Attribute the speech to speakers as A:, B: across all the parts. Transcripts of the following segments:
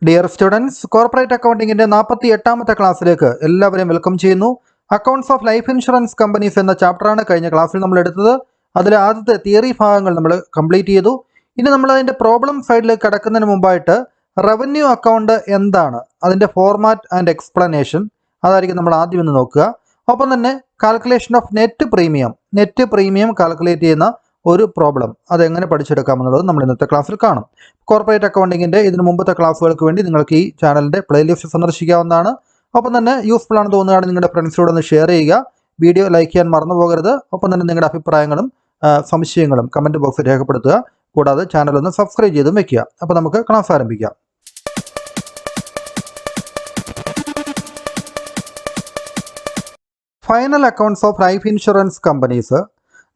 A: Dear students, corporate അക്കൗണ്ടിങ്ങിന്റെ 48ാമത്തെ ക്ലാസ്സിലേക്ക് എല്ലാവരെയും welcome ചെയ്യുന്നു. Accounts of life insurance companies എന്ന ചാപ്റ്ററാണ് കഴിഞ്ഞ ക്ലാസ്സിൽ നമ്മൾ എടുത്തത്. അതിലെ ആദ്യത്തെ തിയറി ഭാഗങ്ങൾ നമ്മൾ കംപ്ലീറ്റ് ചെയ്തു. ഇനി നമ്മൾ അതിന്റെ പ്രോബ്ലം സൈഡിലേക്ക് കടക്കുന്നതിന് മുമ്പായിട്ട് റവന്യൂ അക്കൗണ്ട് എന്താണ്, അതിന്റെ ഫോർമാറ്റ് ആൻഡ് എക്സ്പ്ലനേഷൻ അതായിരിക്കും നമ്മൾ ആദ്യം ഒന്ന് നോക്കുക. ഒപ്പം തന്നെ calculation of net premium calculate ചെയ്യുന്ന ഒരു പ്രോബ്ലം അതെങ്ങനെ പഠിച്ചെടുക്കാമെന്നുള്ളത് നമ്മൾ ഇന്നത്തെ ക്ലാസ്സിൽ കാണും. കോർപ്പറേറ്റ് അക്കൗണ്ടിങ്ങിൻ്റെ ഇതിന് മുമ്പത്തെ ക്ലാസ്സുകൾക്ക് വേണ്ടി നിങ്ങൾക്ക് ഈ ചാനലിൻ്റെ പ്ലേലിസ്റ്റ് സന്ദർശിക്കാവുന്നതാണ്. ഒപ്പം തന്നെ യൂസ്ഫുൾ ആണെന്ന് തോന്നുകയാണെങ്കിൽ നിങ്ങളുടെ ഫ്രണ്ട്സിനോട് ഒന്ന് ഷെയർ ചെയ്യുക. വീഡിയോ ലൈക്ക് ചെയ്യാൻ മറന്നു പോകരുത്. ഒപ്പം തന്നെ നിങ്ങളുടെ അഭിപ്രായങ്ങളും സംശയങ്ങളും കമൻറ്റ് ബോക്സിൽ രേഖപ്പെടുത്തുക. കൂടാതെ ചാനൽ ഒന്ന് സബ്സ്ക്രൈബ് ചെയ്തും വെക്കുക. അപ്പോൾ നമുക്ക് ക്ലാസ് ആരംഭിക്കാം. Final accounts of life insurance companies.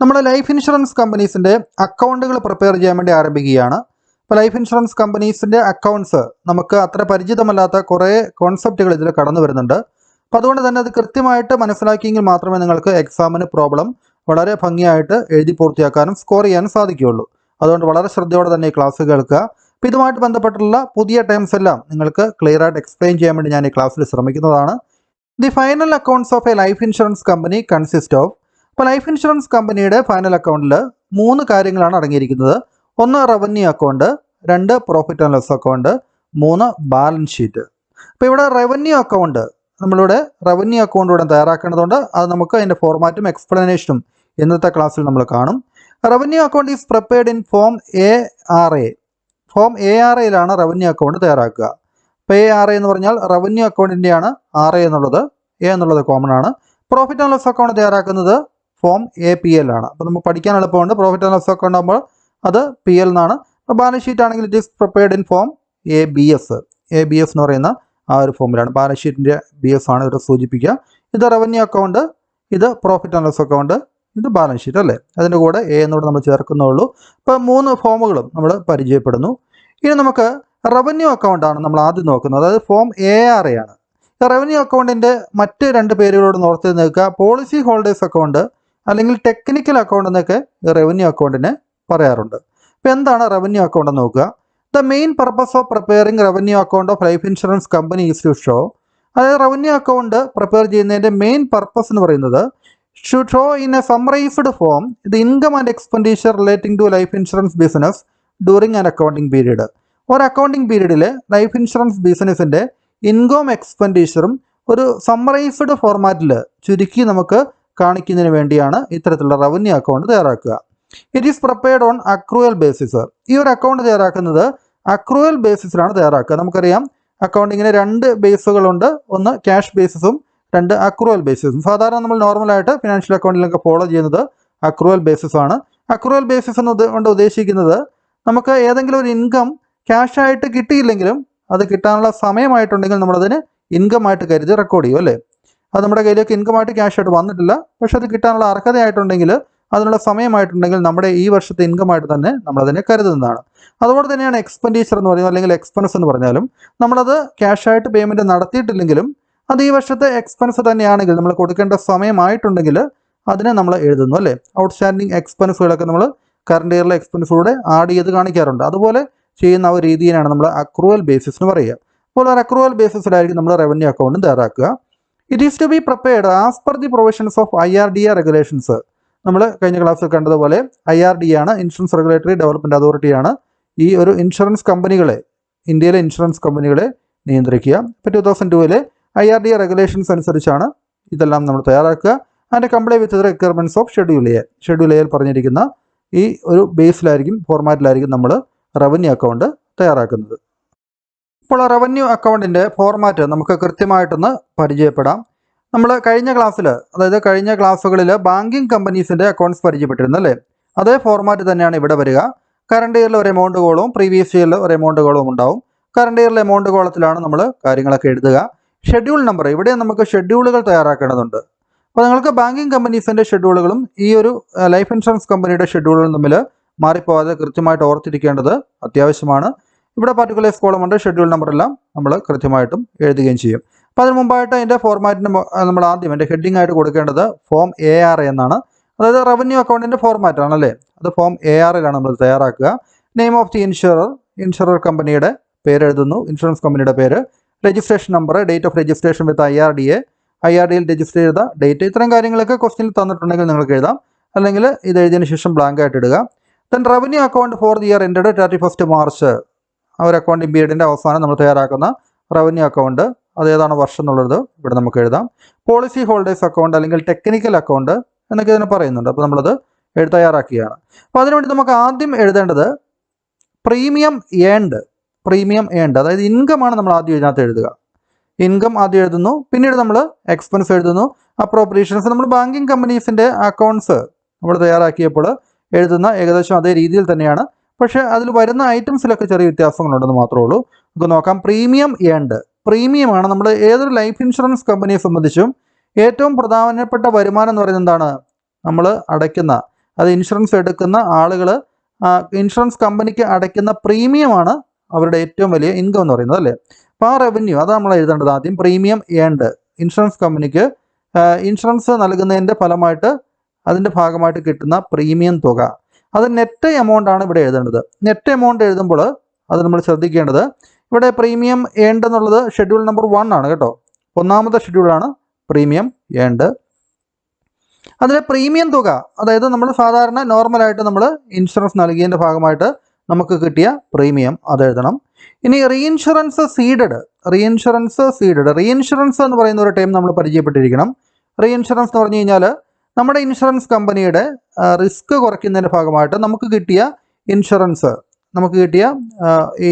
A: നമ്മുടെ ലൈഫ് ഇൻഷുറൻസ് കമ്പനീസിൻ്റെ അക്കൗണ്ടുകൾ പ്രിപ്പയർ ചെയ്യാൻ വേണ്ടി ആരംഭിക്കുകയാണ്. ഇപ്പോൾ ലൈഫ് ഇൻഷുറൻസ് കമ്പനീസിൻ്റെ അക്കൗണ്ട്സ് നമുക്ക് അത്ര പരിചിതമല്ലാത്ത കുറേ കോൺസെപ്റ്റുകൾ ഇതിൽ കടന്നു വരുന്നുണ്ട്. അപ്പോൾ അതുകൊണ്ട് തന്നെ അത് കൃത്യമായിട്ട് മനസ്സിലാക്കിയെങ്കിൽ മാത്രമേ നിങ്ങൾക്ക് എക്സാമിന് പ്രോബ്ലം വളരെ ഭംഗിയായിട്ട് എഴുതി പൂർത്തിയാക്കാനും സ്കോർ ചെയ്യാനും സാധിക്കുകയുള്ളൂ. അതുകൊണ്ട് വളരെ ശ്രദ്ധയോടെ തന്നെ ഈ ക്ലാസ് കേൾക്കുക. അപ്പോൾ ഇതുമായിട്ട് ബന്ധപ്പെട്ടുള്ള പുതിയ ടേംസ് എല്ലാം നിങ്ങൾക്ക് ക്ലിയർ ആയിട്ട് എക്സ്പ്ലെയിൻ ചെയ്യാൻ വേണ്ടി ഞാൻ ഈ ക്ലാസ്സിൽ ശ്രമിക്കുന്നതാണ്. The final accounts of a life insurance company consist of. ഇപ്പോൾ ലൈഫ് ഇൻഷുറൻസ് കമ്പനിയുടെ ഫൈനൽ അക്കൗണ്ടിൽ 3 കാര്യങ്ങളാണ് അടങ്ങിയിരിക്കുന്നത്. 1 revenue account, 2 profit and loss account, 3 balance sheet. അപ്പോൾ ഇവിടെ റവന്യൂ അക്കൗണ്ട് നമ്മളിവിടെ റവന്യൂ അക്കൗണ്ട് ഇവിടെ തയ്യാറാക്കേണ്ടതുണ്ട്. അത് നമുക്ക് അതിൻ്റെ ഫോർമാറ്റും എക്സ്പ്ലനേഷനും ഇന്നത്തെ ക്ലാസ്സിൽ നമ്മൾ കാണും. Revenue account is prepared in form ARA. Form ARAയിലാണ് റവന്യൂ അക്കൗണ്ട് തയ്യാറാക്കുക. അപ്പോൾ ARA എന്ന് പറഞ്ഞാൽ റവന്യൂ അക്കൗണ്ടിൻ്റെയാണ്. RA എന്നുള്ളത് A എന്നുള്ളത് കോമൺ ആണ്. പ്രോഫിറ്റ് ആൻഡ് ലോസ് അക്കൗണ്ട് തയ്യാറാക്കുന്നത് ഫോം APL ആണ്. അപ്പോൾ നമുക്ക് പഠിക്കാൻ എളുപ്പമുണ്ട്. പ്രോഫിറ്റ് ആൻഡ് ലോസ് അക്കൗണ്ട് ആകുമ്പോൾ അത് PL എന്നാണ്. അപ്പോൾ ബാലൻസ് ഷീറ്റ് ആണെങ്കിൽ it is prepared in form ABS എന്ന് പറയുന്ന ആ ഒരു ഫോമിലാണ്. ബാലൻസ് ഷീറ്റിൻ്റെ BS ആണ് ഇത് സൂചിപ്പിക്കുക. ഇത് റവന്യൂ അക്കൗണ്ട്, ഇത് പ്രോഫിറ്റ് ആൻഡ് ലോസ് അക്കൗണ്ട്, ഇത് ബാലൻസ് ഷീറ്റ് അല്ലേ. അതിൻ്റെ കൂടെ A എന്നോട് നമ്മൾ ചേർക്കുന്നുള്ളൂ. അപ്പോൾ 3 ഫോമുകളും നമ്മൾ പരിചയപ്പെടുന്നു. ഇനി നമുക്ക് റവന്യൂ അക്കൗണ്ടാണ് നമ്മൾ ആദ്യം നോക്കുന്നത്. അതായത് ഫോം ARA ആണ്. റവന്യൂ അക്കൗണ്ടിൻ്റെ മറ്റ് 2 പേരുകളോട് ഓർത്ത് നിൽക്കുക. പോളിസി ഹോൾഡേഴ്സ് അക്കൗണ്ട് അല്ലെങ്കിൽ ടെക്നിക്കൽ അക്കൗണ്ട് എന്നൊക്കെ റവന്യൂ അക്കൗണ്ടിനെ പറയാറുണ്ട്. അപ്പോൾ എന്താണ് റവന്യൂ അക്കൗണ്ട് എന്ന് നോക്കുക. The main purpose of preparing revenue account of life insurance company is to show. അതായത് റവന്യൂ അക്കൗണ്ട് പ്രിപ്പയർ ചെയ്യുന്നതിൻ്റെ മെയിൻ പർപ്പസ് എന്ന് പറയുന്നത് to show in a summarized form the income and expenditure relating to life insurance business during an accounting period. ഒരു accounting പീരീഡിൽ life insurance ബിസിനസ്സിൻ്റെ income എക്സ്പെൻഡിച്ചറും ഒരു സമ്മറൈസ്ഡ് ഫോർമാറ്റിൽ ചുരുക്കി നമുക്ക് കാണിക്കുന്നതിന് വേണ്ടിയാണ് ഇത്തരത്തിലുള്ള റവന്യൂ അക്കൗണ്ട് തയ്യാറാക്കുക. It is prepared on accrual basis. ഈ ഒരു അക്കൗണ്ട് തയ്യാറാക്കുന്നത് അക്രൂവൽ ബേസിസിലാണ് തയ്യാറാക്കുക. നമുക്കറിയാം അക്കൗണ്ടിങ്ങിന് 2 ബേസുകളുണ്ട്. ഒന്ന് ക്യാഷ് ബേസിസും 2 അക്രൂവൽ ബേസിസും. സാധാരണ നമ്മൾ നോർമലായിട്ട് ഫിനാൻഷ്യൽ അക്കൗണ്ടിലൊക്കെ ഫോളോ ചെയ്യുന്നത് അക്രൂവൽ ബേസിസ് ആണ്. അക്രൂവൽ ബേസിസ് കൊണ്ട് ഉദ്ദേശിക്കുന്നത് നമുക്ക് ഏതെങ്കിലും ഒരു ഇൻകം ക്യാഷായിട്ട് കിട്ടിയില്ലെങ്കിലും അത് കിട്ടാനുള്ള സമയമായിട്ടുണ്ടെങ്കിൽ നമ്മളതിന് ഇൻകമായിട്ട് കരുതി റെക്കോർഡ് ചെയ്യും അല്ലേ. അത് നമ്മുടെ കയ്യിലേക്ക് ഇൻകമായിട്ട് ക്യാഷായിട്ട് വന്നിട്ടില്ല, പക്ഷെ അത് കിട്ടാനുള്ള അർഹതയായിട്ടുണ്ടെങ്കിൽ അതിനുള്ള സമയമായിട്ടുണ്ടെങ്കിൽ നമ്മുടെ ഈ വർഷത്തെ ഇൻകമായിട്ട് തന്നെ നമ്മളതിനെ കരുതുന്നതാണ്. അതുപോലെ തന്നെയാണ് എക്സ്പെൻഡിച്ചർ എന്ന് പറയുന്നത്, അല്ലെങ്കിൽ എക്സ്പെൻസ് എന്ന് പറഞ്ഞാലും നമ്മളത് ക്യാഷായിട്ട് പേയ്മെൻറ്റ് നടത്തിയിട്ടില്ലെങ്കിലും അത് ഈ വർഷത്തെ എക്സ്പെൻസ് തന്നെയാണെങ്കിൽ നമ്മൾ കൊടുക്കേണ്ട സമയമായിട്ടുണ്ടെങ്കിൽ അതിനെ നമ്മൾ എഴുതുന്നു അല്ലേ. ഔട്ട്സ്റ്റാൻഡിങ് എക്സ്പെൻസുകളൊക്കെ നമ്മൾ കറണ്ട് ഇയറിലെ എക്സ്പെൻസിലൂടെ ആഡ് ചെയ്ത് കാണിക്കാറുണ്ട്. അതുപോലെ ചെയ്യുന്ന ഒരു രീതിയാണ് നമ്മൾ അക്രൂവൽ ബേസിസ് എന്ന് പറയുക. അപ്പോൾ ഒരു അക്രൂവൽ ബേസിസിലായിരിക്കും നമ്മൾ റവന്യൂ അക്കൗണ്ടും തയ്യാറാക്കുക. It is to be prepared as per the provisions of IRDA regulations. നമ്മൾ കഴിഞ്ഞ ക്ലാസ്സിൽ കണ്ടതുപോലെ IRDA ആണ്, ഇൻഷുറൻസ് റെഗുലേറ്ററി ഡെവലപ്മെൻറ്റ് അതോറിറ്റിയാണ് ഈ ഒരു ഇൻഷുറൻസ് കമ്പനികളെ, ഇന്ത്യയിലെ ഇൻഷുറൻസ് കമ്പനികളെ നിയന്ത്രിക്കുക. ഇപ്പോൾ 2002 IRDA റെഗുലേഷൻസ് അനുസരിച്ചാണ് ഇതെല്ലാം നമ്മൾ തയ്യാറാക്കുക. അതിൻ്റെ comply with requirements of schedule എയിൽ പറഞ്ഞിരിക്കുന്ന ഈ ഒരു ബേസിലായിരിക്കും, ഫോർമാറ്റിലായിരിക്കും നമ്മൾ റവന്യൂ അക്കൗണ്ട് തയ്യാറാക്കുന്നത്. ഇപ്പോൾ റവന്യൂ അക്കൗണ്ടിൻ്റെ ഫോർമാറ്റ് നമുക്ക് കൃത്യമായിട്ടൊന്ന് പരിചയപ്പെടാം. നമ്മൾ കഴിഞ്ഞ ക്ലാസ്സുകളിൽ ബാങ്കിങ് കമ്പനീസിൻ്റെ അക്കൗണ്ട്സ് പരിചയപ്പെട്ടിരുന്നു അല്ലേ. അതേ ഫോർമാറ്റ് തന്നെയാണ് ഇവിടെ വരിക. കറണ്ട് ഇയറിൽ ഒരു എമൗണ്ട് കോളവും പ്രീവിയസ് ഇയറിൽ ഒരു എമൗണ്ട് കോളവും ഉണ്ടാവും. കറണ്ട് ഇയറിലെ എമൗണ്ട് കോളത്തിലാണ് നമ്മൾ കാര്യങ്ങളൊക്കെ എഴുതുക. ഷെഡ്യൂൾ നമ്പർ, ഇവിടെ നമുക്ക് ഷെഡ്യൂളുകൾ തയ്യാറാക്കേണ്ടതുണ്ട്. അപ്പോൾ നിങ്ങൾക്ക് ബാങ്കിങ് കമ്പനീസിൻ്റെ ഷെഡ്യൂളുകളും ഈ ഒരു ലൈഫ് ഇൻഷുറൻസ് കമ്പനിയുടെ ഷെഡ്യൂളുകളും തമ്മിൽ മാറിപ്പോകാതെ കൃത്യമായിട്ട് ഓർത്തിരിക്കേണ്ടത് അത്യാവശ്യമാണ്. ഇവിടെ പർട്ടിക്കുലേഴ്സ് കോളമുണ്ട്, ഷെഡ്യൂൾ നമ്പറെല്ലാം നമ്മൾ കൃത്യമായിട്ടും എഴുതുകയും ചെയ്യും. അപ്പോൾ അതിന് മുമ്പായിട്ട് അതിൻ്റെ ഫോർമാറ്റിന് നമ്മൾ ആദ്യം എൻ്റെ ഹെഡിങ് ആയിട്ട് കൊടുക്കേണ്ടത് ഫോം ARA എന്നാണ്. അതായത് റവന്യൂ അക്കൗണ്ടിൻ്റെ ഫോർമാറ്റ് ആണല്ലേ. അത് ഫോം ARAയിലാണ് നമ്മൾ തയ്യാറാക്കുക. നെയിം ഓഫ് ദി ഇൻഷുറർ കമ്പനിയുടെ പേര് എഴുതുന്നു, ഇൻഷുറൻസ് കമ്പനിയുടെ പേര്, registration number, date of registration with IRDA, IRDAയിൽ രജിസ്റ്റർ ചെയ്ത ഡേറ്റ്, ഇത്തരം കാര്യങ്ങളൊക്കെ ക്വസ്റ്റ്യനിൽ തന്നിട്ടുണ്ടെങ്കിൽ നിങ്ങൾക്ക് എഴുതാം. അല്ലെങ്കിൽ ഇത് എഴുതിയതിന് ശേഷം ബ്ലാങ്ക് ആയിട്ട് ഇടുക. Then revenue account for the year ended 31 March, ആ ഒരു അക്കൗണ്ടിംഗ് പീരീഡിൻ്റെ അവസാനം നമ്മൾ തയ്യാറാക്കുന്ന റവന്യൂ അക്കൗണ്ട്, അതേതാണ് വർഷം എന്നുള്ളത് ഇവിടെ നമുക്ക് എഴുതാം. പോളിസി ഹോൾഡേഴ്സ് അക്കൗണ്ട് അല്ലെങ്കിൽ ടെക്നിക്കൽ അക്കൗണ്ട് എന്നൊക്കെ ഇതിനെ പറയുന്നുണ്ട്. അപ്പോൾ നമ്മളത് തയ്യാറാക്കുകയാണ്. അപ്പോൾ അതിനുവേണ്ടി നമുക്ക് ആദ്യം എഴുതേണ്ടത് പ്രീമിയം ഏൺഡ്, അതായത് ഇൻകമാണ് നമ്മൾ ആദ്യം ഇതിനകത്ത് എഴുതുക. ഇൻകം ആദ്യം എഴുതുന്നു, പിന്നീട് നമ്മൾ എക്സ്പെൻസ് എഴുതുന്നു, അപ്രോപ്രിയേഷൻസ്. നമ്മൾ ബാങ്കിങ് കമ്പനീസിൻ്റെ അക്കൗണ്ട്സ് നമ്മൾ തയ്യാറാക്കിയപ്പോൾ എഴുതുന്ന ഏകദേശം അതേ രീതിയിൽ തന്നെയാണ്. പക്ഷേ അതിൽ വരുന്ന ഐറ്റംസിലൊക്കെ ചെറിയ വ്യത്യാസങ്ങളുണ്ടെന്ന് മാത്രമേ ഉള്ളൂ. നമുക്ക് നോക്കാം. പ്രീമിയം ഏൺഡ്, പ്രീമിയമാണ് നമ്മൾ ഏതൊരു ലൈഫ് ഇൻഷുറൻസ് കമ്പനിയെ സംബന്ധിച്ചും ഏറ്റവും പ്രധാനപ്പെട്ട വരുമാനം എന്ന് പറയുന്നത് എന്താണ്? നമ്മൾ അടയ്ക്കുന്ന, അത് ഇൻഷുറൻസ് എടുക്കുന്ന ആളുകൾ ഇൻഷുറൻസ് കമ്പനിക്ക് അടയ്ക്കുന്ന പ്രീമിയമാണ് അവരുടെ ഏറ്റവും വലിയ ഇൻകം എന്ന് പറയുന്നത്, അല്ലേ? അപ്പോൾ ആ റവന്യൂ അത് നമ്മൾ എഴുതേണ്ടത് ആദ്യം. പ്രീമിയം ഏൺഡ്, ഇൻഷുറൻസ് കമ്പനിക്ക് ഇൻഷുറൻസ് നൽകുന്നതിൻ്റെ ഫലമായിട്ട് അതിൻ്റെ ഭാഗമായിട്ട് കിട്ടുന്ന പ്രീമിയം തുക, അത് നെറ്റ് എമൗണ്ട് ആണ് ഇവിടെ എഴുതേണ്ടത്. നെറ്റ് എമൗണ്ട് എഴുതുമ്പോൾ അത് നമ്മൾ ശ്രദ്ധിക്കേണ്ടത്, ഇവിടെ പ്രീമിയം ഏൺഡ് എന്നുള്ളത് ഷെഡ്യൂൾ നമ്പർ 1 ആണ് കേട്ടോ. 1ാമത്തെ ഷെഡ്യൂളാണ് പ്രീമിയം ഏൺഡ്. അതിലെ പ്രീമിയം തുക, അതായത് നമ്മൾ സാധാരണ നോർമലായിട്ട് നമ്മൾ ഇൻഷുറൻസ് നൽകിയതിൻ്റെ ഭാഗമായിട്ട് നമുക്ക് കിട്ടിയ പ്രീമിയം അത് എഴുതണം. ഇനി റീഇൻഷുറൻസ് സീഡഡ്, റീഇൻഷുറൻസ് എന്ന് പറയുന്ന ഒരു ടൈം നമ്മൾ പരിചയപ്പെട്ടിരിക്കണം. റീഇൻഷുറൻസ് എന്ന് പറഞ്ഞു കഴിഞ്ഞാൽ നമ്മുടെ ഇൻഷുറൻസ് കമ്പനിയുടെ റിസ്ക് കുറയ്ക്കുന്നതിൻ്റെ ഭാഗമായിട്ട് നമുക്ക് കിട്ടിയ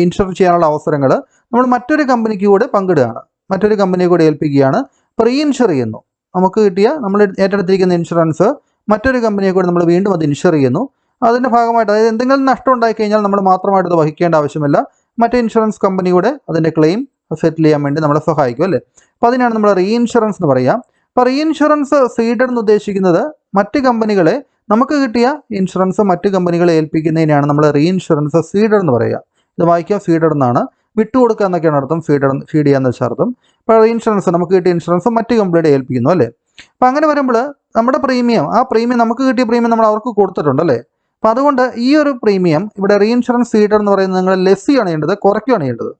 A: ഇൻഷുർ ചെയ്യാനുള്ള അവസരങ്ങൾ നമ്മൾ മറ്റൊരു കമ്പനിക്ക് കൂടെ പങ്കിടുകയാണ്, മറ്റൊരു കമ്പനിയെ കൂടെ ഏൽപ്പിക്കുകയാണ്. അപ്പോൾ റീഇൻഷുർ ചെയ്യുന്നു, നമുക്ക് കിട്ടിയ നമ്മൾ ഏറ്റെടുത്തിരിക്കുന്ന ഇൻഷുറൻസ് മറ്റൊരു കമ്പനിയെ കൂടെ നമ്മൾ വീണ്ടും അത് ഇൻഷുർ ചെയ്യുന്നു. അതിൻ്റെ ഭാഗമായിട്ട്, അതായത് എന്തെങ്കിലും നഷ്ടം ഉണ്ടായിക്കഴിഞ്ഞാൽ നമ്മൾ മാത്രമായിട്ട് അത് വഹിക്കേണ്ട ആവശ്യമില്ല, മറ്റേ ഇൻഷുറൻസ് കമ്പനി കൂടെ അതിൻ്റെ ക്ലെയിം സെറ്റിൽ ചെയ്യാൻ വേണ്ടി നമ്മളെ സഹായിക്കും, അല്ലേ? അപ്പോൾ അതിനാണ് നമ്മൾ റീഇൻഷുറൻസ് എന്ന് പറയുക. അപ്പോൾ റീഇൻഷുറൻസ് സീഡഡ് എന്ന് ഉദ്ദേശിക്കുന്നത് മറ്റ് കമ്പനികളെ, നമുക്ക് കിട്ടിയ ഇൻഷുറൻസ് മറ്റ് കമ്പനികളെ ഏൽപ്പിക്കുന്നതിനാണ് നമ്മൾ റീഇൻഷുറൻസ് സീഡഡ് എന്ന് പറയുക. ഇത് വായിക്കുക, സീഡഡ് എന്നാണ്, വിട്ടുകൊടുക്കുക എന്നൊക്കെയാണ് അർത്ഥം. ഫീഡ് ചെയ്യാന്ന് വെച്ചാൽ അർത്ഥം. അപ്പോൾ റീഇൻഷുറൻസ്, നമുക്ക് കിട്ടിയ ഇൻഷുറൻസ് മറ്റ് കമ്പനിയുടെ ഏൽപ്പിക്കുന്നു, അല്ലേ? അപ്പോൾ അങ്ങനെ വരുമ്പോൾ നമ്മുടെ പ്രീമിയം, ആ പ്രീമിയം നമുക്ക് കിട്ടിയ പ്രീമിയം നമ്മൾ അവർക്ക് കൊടുത്തിട്ടുണ്ട്, അല്ലേ? അപ്പോൾ അതുകൊണ്ട് ഈ ഒരു പ്രീമിയം ഇവിടെ റീഇൻഷുറൻസ് സീഡഡ് എന്ന് പറയുന്നത് നിങ്ങൾ ലെസ്സിയാണ് ചെയ്യേണ്ടത്, കുറയ്ക്കുകയാണ് ചെയ്യേണ്ടത്.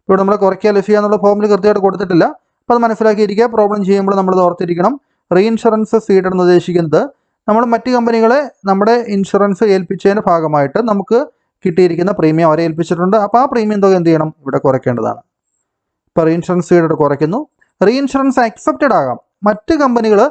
A: ഇവിടെ നമ്മൾ കുറയ്ക്കുക ലെസ്സി എന്നുള്ള ഫോമിൽ കൃത്യമായിട്ട് കൊടുത്തിട്ടില്ല. അപ്പോൾ അത് മനസ്സിലാക്കിയിരിക്കുക. പ്രോബ്ലം ചെയ്യുമ്പോൾ നമ്മളത് ഓർത്തിരിക്കണം. റീഇൻഷുറൻസ് സീഡഡ് എന്ന് ഉദ്ദേശിക്കുന്നത് നമ്മൾ മറ്റ് കമ്പനികളെ നമ്മുടെ ഇൻഷുറൻസ് ഏൽപ്പിച്ചതിൻ്റെ ഭാഗമായിട്ട് നമുക്ക് കിട്ടിയിരിക്കുന്ന പ്രീമിയം അവരെ ഏൽപ്പിച്ചിട്ടുണ്ട്. അപ്പോൾ ആ പ്രീമിയം തുക എന്ത് ചെയ്യണം? ഇവിടെ കുറയ്ക്കേണ്ടതാണ്. ഇപ്പോൾ റീഇൻഷുറൻസ് സീഡഡ് കുറയ്ക്കുന്നു. റീഇൻഷുറൻസ് അക്സെപ്റ്റഡ് ആകാം. മറ്റ് കമ്പനികൾ